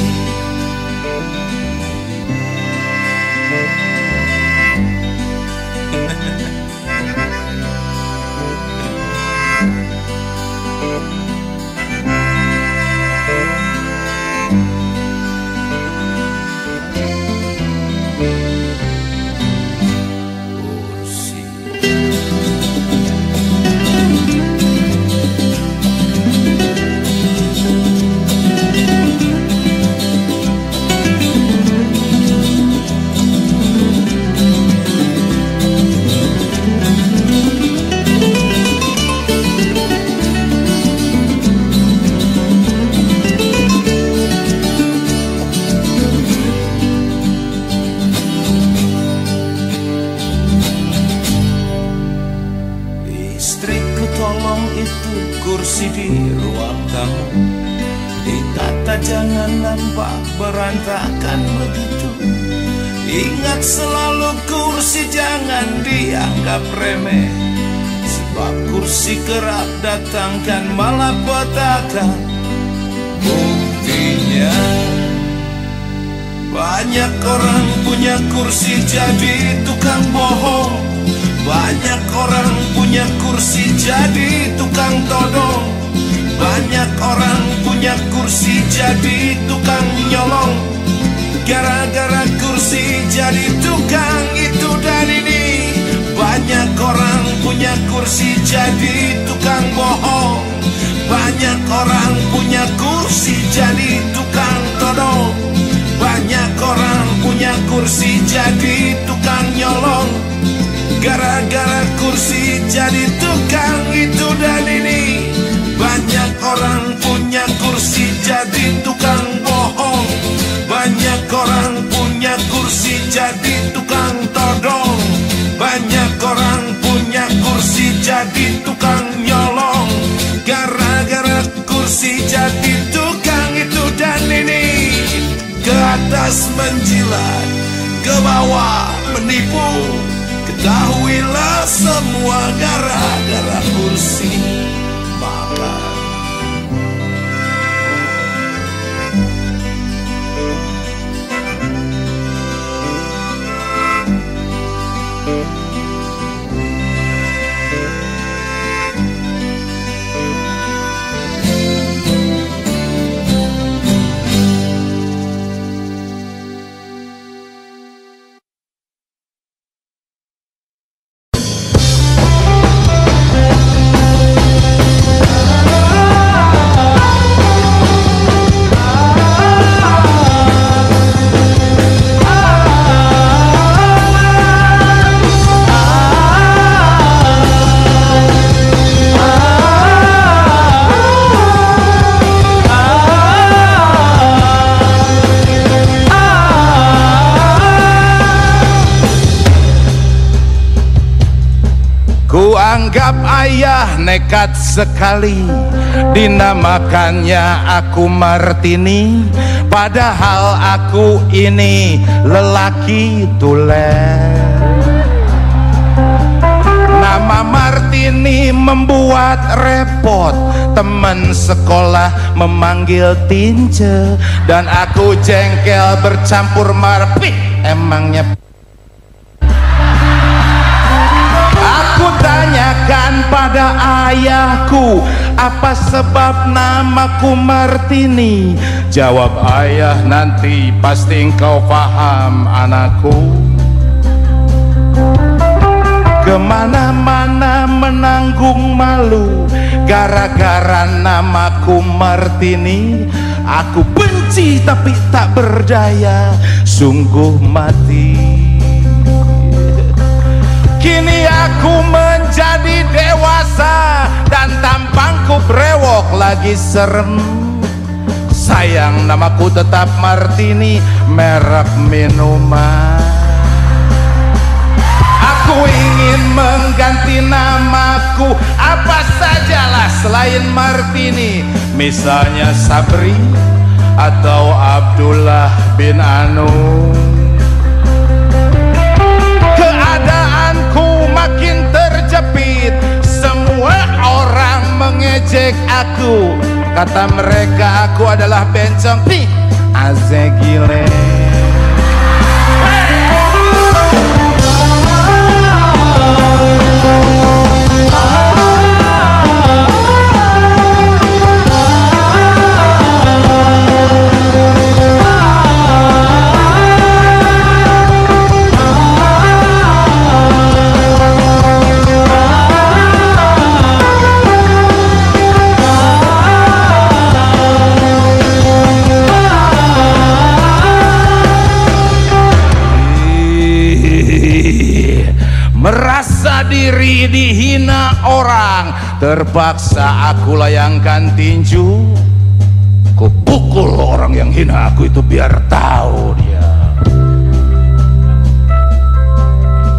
Istriku tolong itu kursi di ruang tamu, ditata jangan nampak berantakan begitu. Ingat selalu kursi jangan dianggap remeh, sebab kursi kerap datangkan malapetaka. Buktinya banyak orang punya kursi jadi tukang bohong, banyak orang punya kursi jadi tukang todong, banyak orang punya kursi jadi tukang nyolong. Gara-gara kursi jadi tukang itu dan ini, banyak orang punya kursi jadi tukang bohong, banyak orang punya kursi jadi tukang todong, banyak orang punya kursi jadi tukang nyolong. Gara-gara kursi jadi tukang itu dan ini, banyak orang punya kursi jadi tukang bohong, banyak orang punya kursi jadi tukang todong, banyak orang punya kursi jadi tukang nyolong. Gara-gara kursi jadi tukang itu dan ini, ke atas menjilat, ke bawah menipu. Ketahuilah semua gara-gara kursi makan. Kuanggap ayah nekat sekali, dinamakannya aku Martini, padahal aku ini lelaki tulen. Nama Martini membuat repot, teman sekolah memanggil Tince, dan aku jengkel bercampur marpih. Emangnya aku tanyakan pada ayahku, apa sebab namaku Martini? Jawab ayah, nanti pasti engkau paham anakku. Kemana-mana menanggung malu gara-gara namaku Martini. Aku benci tapi tak berdaya, sungguh mati. Kini aku menjadi dewasa dan tampangku brewok lagi serem. Sayang namaku tetap Martini, merek minuman. Aku ingin mengganti namaku apa sajalah selain Martini, misalnya Sabri atau Abdullah bin Anu. Keadaanku makin terjepit, semua orang mengejek aku. Kata mereka aku adalah bencong, pi azegile. Merasa diri dihina orang, terpaksa aku layangkan tinju. Ku pukul orang yang hina aku itu biar tahu dia.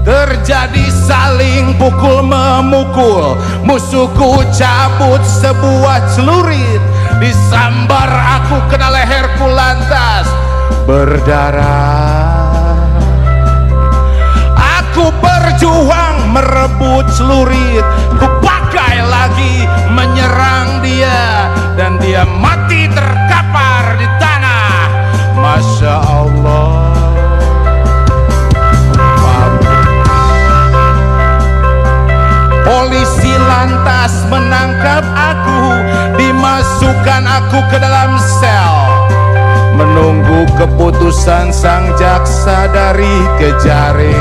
Terjadi saling pukul memukul, musuhku cabut sebuah celurit, disambar aku kena leherku lantas berdarah. Ku berjuang merebut celurit, ku pakai lagi menyerang dia, dan dia mati terkapar di tanah. Masya Allah. Polisi lantas menangkap aku, dimasukkan aku ke dalam sel, menunggu keputusan sang jaksa dari Kejari.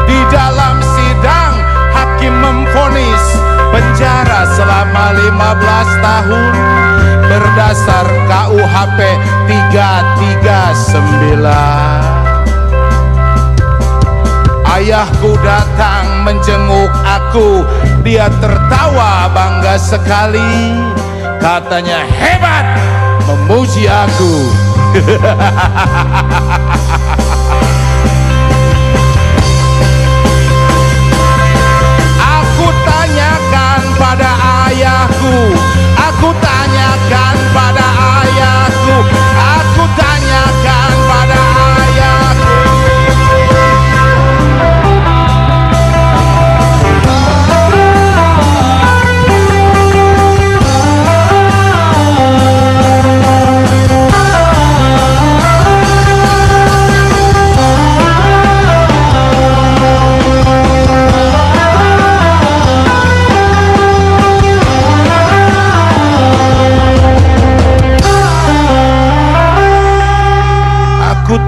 Di dalam sidang hakim memvonis penjara selama 15 tahun berdasar KUHP 339. Ayahku datang menjenguk aku, dia tertawa bangga sekali, katanya hebat, memuji aku. Pada ayahku, aku tanyakan pada ayahku, aku tanyakan pada ayahku.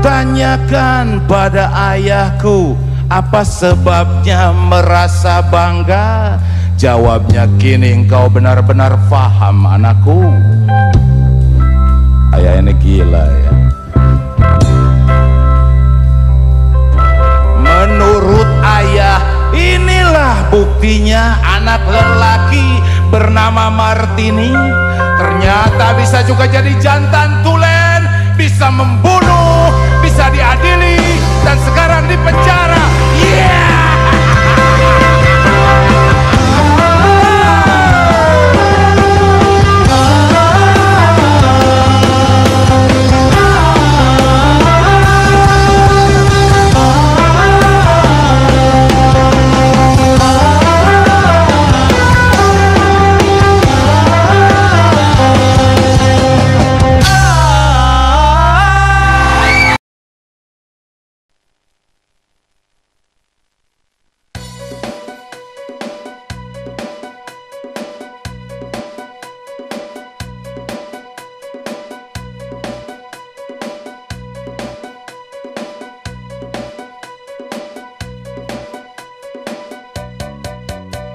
Tanyakan pada ayahku, apa sebabnya merasa bangga? Jawabnya, kini engkau benar-benar paham anakku. Ayah ini gila ya. Menurut ayah, inilah buktinya anak lelaki bernama Martini ternyata bisa juga jadi jantan tulen, bisa membunuh, bisa diadili, dan sekarang di penjara. Yeah!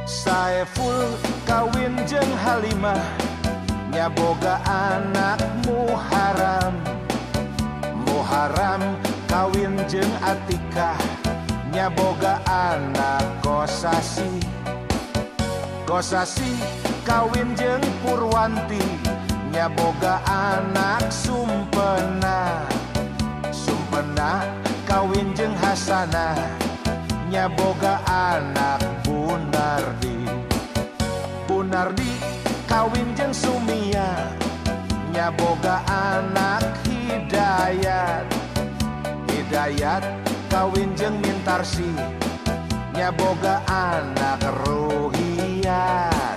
Saiful kawin jeung Halimah, nyaboga anak Muharam. Muharam kawin jeung Atikah, nyaboga anak Kosasi. Kosasi kawin jeung Purwanti, nyaboga anak Sumpena. Sumpena kawin jeung Hasanah, nyaboga anak Bunardi. Bunardi kawin jeung Sumia, nyaboga anak Hidayat. Hidayat kawin jeung Mintarsi, nyaboga anak Ruhiyat.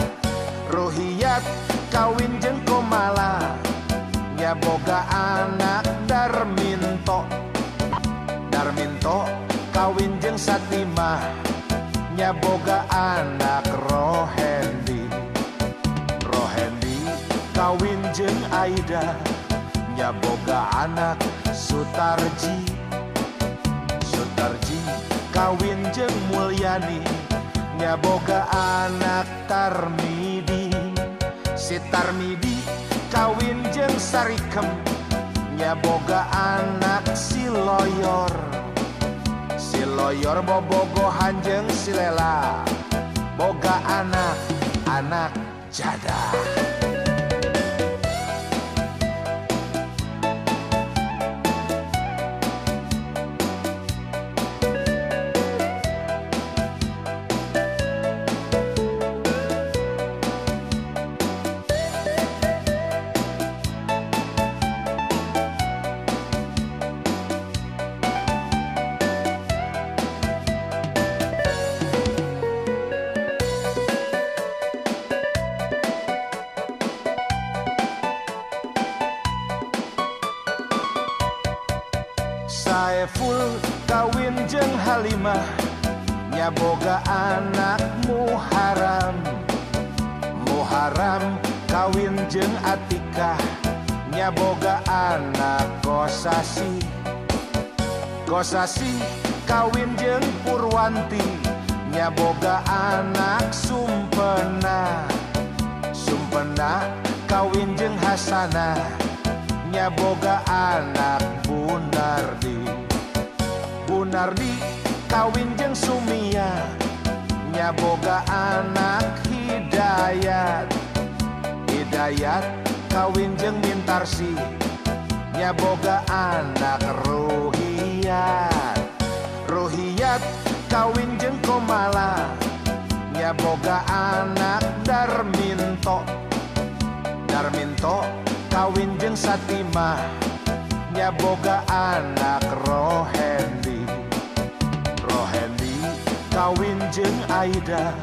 Ruhiyat kawin jeung Komala, nyaboga anak Darminto. Darminto kawin jeung Satimah, nyaboga anak Rohendi. Rohendi kawin jeung Aida, nyaboga anak Sutarji. Sutarji kawin jeung Mulyani, nyaboga anak Tarmidi. Si Tarmidi kawin jeung Sarikem, nyaboga anak Siloyor. Siloyor bobogohan jeung Silela, boga anak jadah. Saiful kawin jeung Halimah, nyaboga anak Muharam. Muharam kawin jeung Atikah, nyaboga anak Kosasi. Kosasi kawin jeung Purwanti, nyaboga anak Sumpena. Sumpena kawin jeung Hasanah, nyaboga anak Bunardi. Bunardi kawin jeung Sumia, nyaboga anak Hidayat. Hidayat kawin jeung Mintarsi, nyaboga anak Ruhiyat. Ruhiyat kawin jeung Komala, nyaboga anak Darminto. Darminto kawin jeung Satimah, nyaboga anak Rohendi. Rohendi kawin jeung Aida,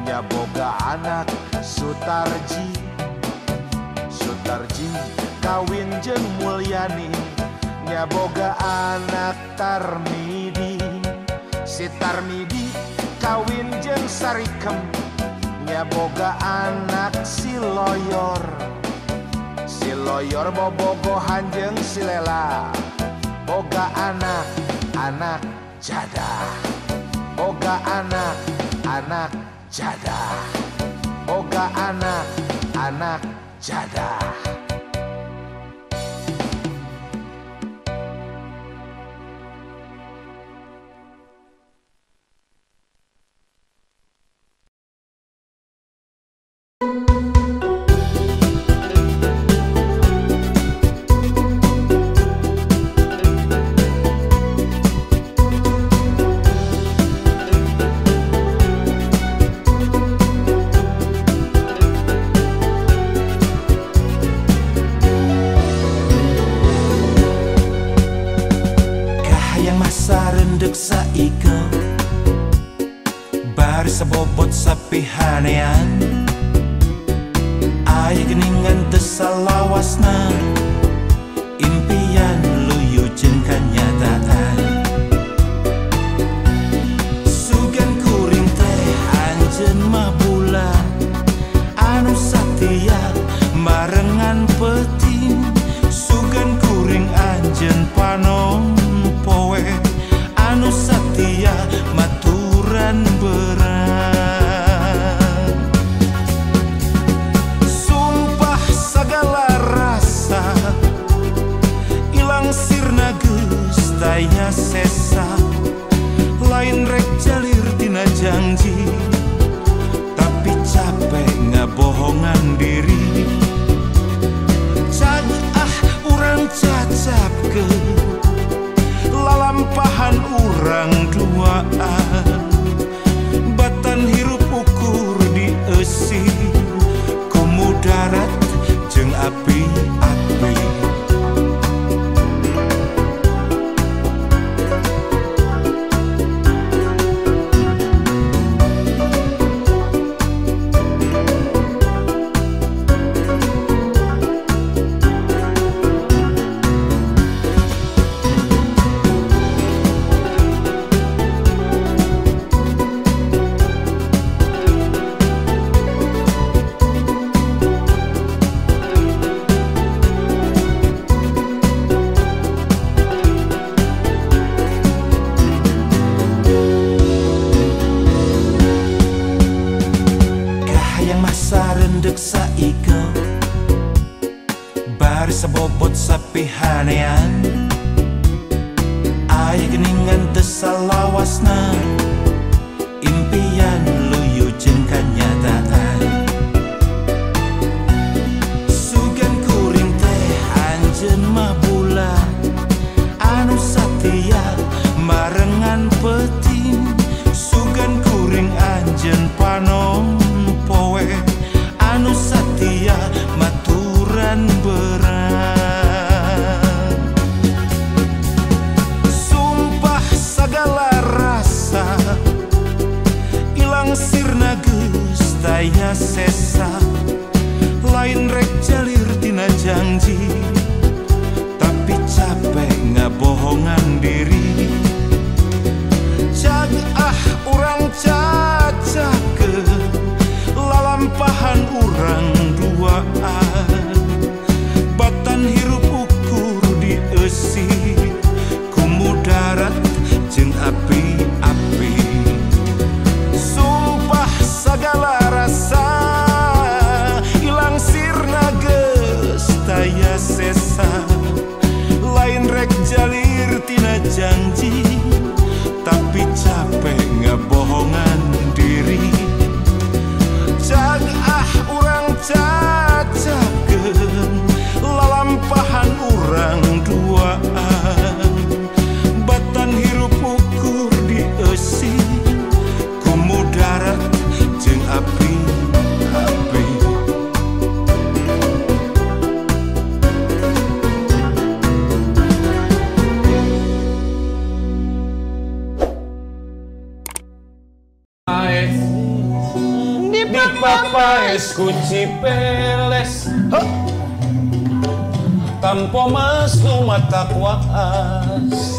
nyaboga anak Sutarji. Sutarji kawin jeung Mulyani, nyaboga anak Tarmidi. Si Tarmidi kawin jeung Sarikem, nyaboga anak Siloyor. Siloyor bobogohan jeung Silela, boga anak jadah. Boga anak jadah. Boga anak jadah. Sarendek saiko bar sebobot sapihanean aya geningan tesalawasna impian luyu jeung kanyataan sugan kuring teh anjeun mah bulan anu satia marengan peting sugan kuring anjeun panon poe anu satia maturan berat sumpah segala rasa ilang sirna geus taya sesa lain rek jalir tina janji tapi capek ngabohongan diri cag urang cacapkeun lalampahan urang duaan batan hirup ukur di eusi ku mudarat jeung api-api sarendek saiko bar sebobot sapihanean aya geningan tesalawasna impian luyu jeung kanyataan sugan kuring teh anjeun mah bulan anu satia marengan peting sugan kuring anjeun panon poe anu satia maturan berat sumpah segala rasa ilang sirna geus taya sesa lain rek jalir tina janji tapi capek ngabohongan diri cag urang cacakeun lalampahan urang duaan batan hirup ukur di eusi ku mudarat jeung api-api sumpah segala rasa ilang sirna geus taya sesa lain rek jalir tina janji tapi capek ngabohongan diri cag urang cacakeun lalampahan urang duaan batan hirup ukur di eusi ku mudarat jeung api-api Papa es kunci peles tanpa mas nu mata kuas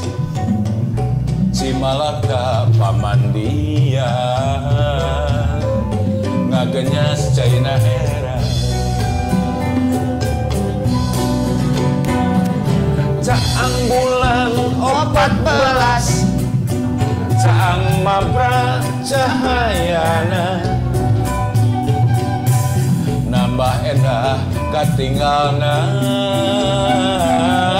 Cimalaka pamandia ngagenyas China hera Caang bulan 14 caang mabra cahayana nambah endah katinggalna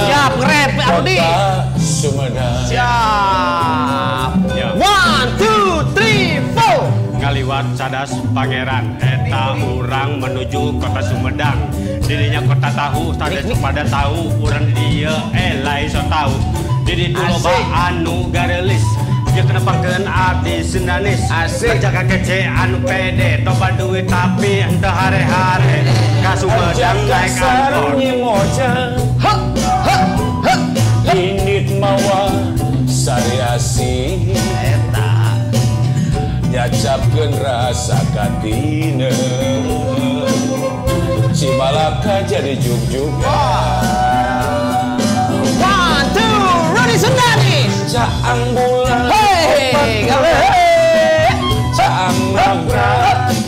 Siap nge-rap Arudi. Kota Sumedang. Siap. Ya. 1, 2, 3, 4. Ngaliwat cadas pangeran eta urang menuju kota Sumedang. Dirinya kota tahu tadi pada tahu urang di dieu lain so tahu. Jadi dulu anu garelis dia kena pangkeun artis sendanis kerja kece anu pede toba duit tapi ente hare-hare ka Sumedang naik angkot Indit mawa sariasi Eta. nyacapkeun rasa katina Cimalaka jadi juk-jugan 1, 2, ready sendanis. Caang bulan Hey, gawe. caang mabra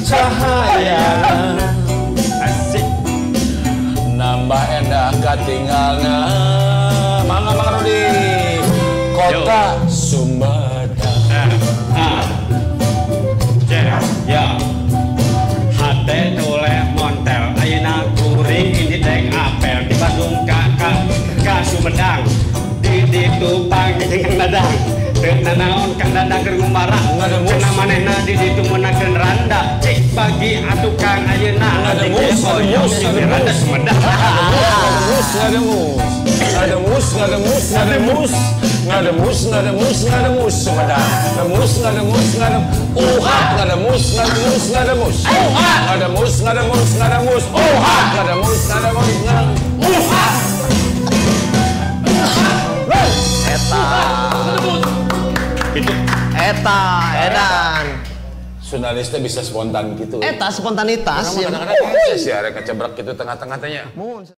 cahayana asik nambah endah katinggalna mangga Rudi kota Sumedang ya hate toleh montel ayeuna kuring ini dek apel di Bandung ka Sumedang di ditu pagi jeung dadang teu nanaon Kang Dadang keur ngumarah cenah manehna di ditu meunangkeun randa cik bagi atuh Kang ayeuna Ada mus randa Sumedang Sumedang Eta, edan. Sunalis teh bisa spontan gitu. Eta spontanitas. Kadang-kadang sih arek kecebrak gitu tengah-tengah tanya. Mun.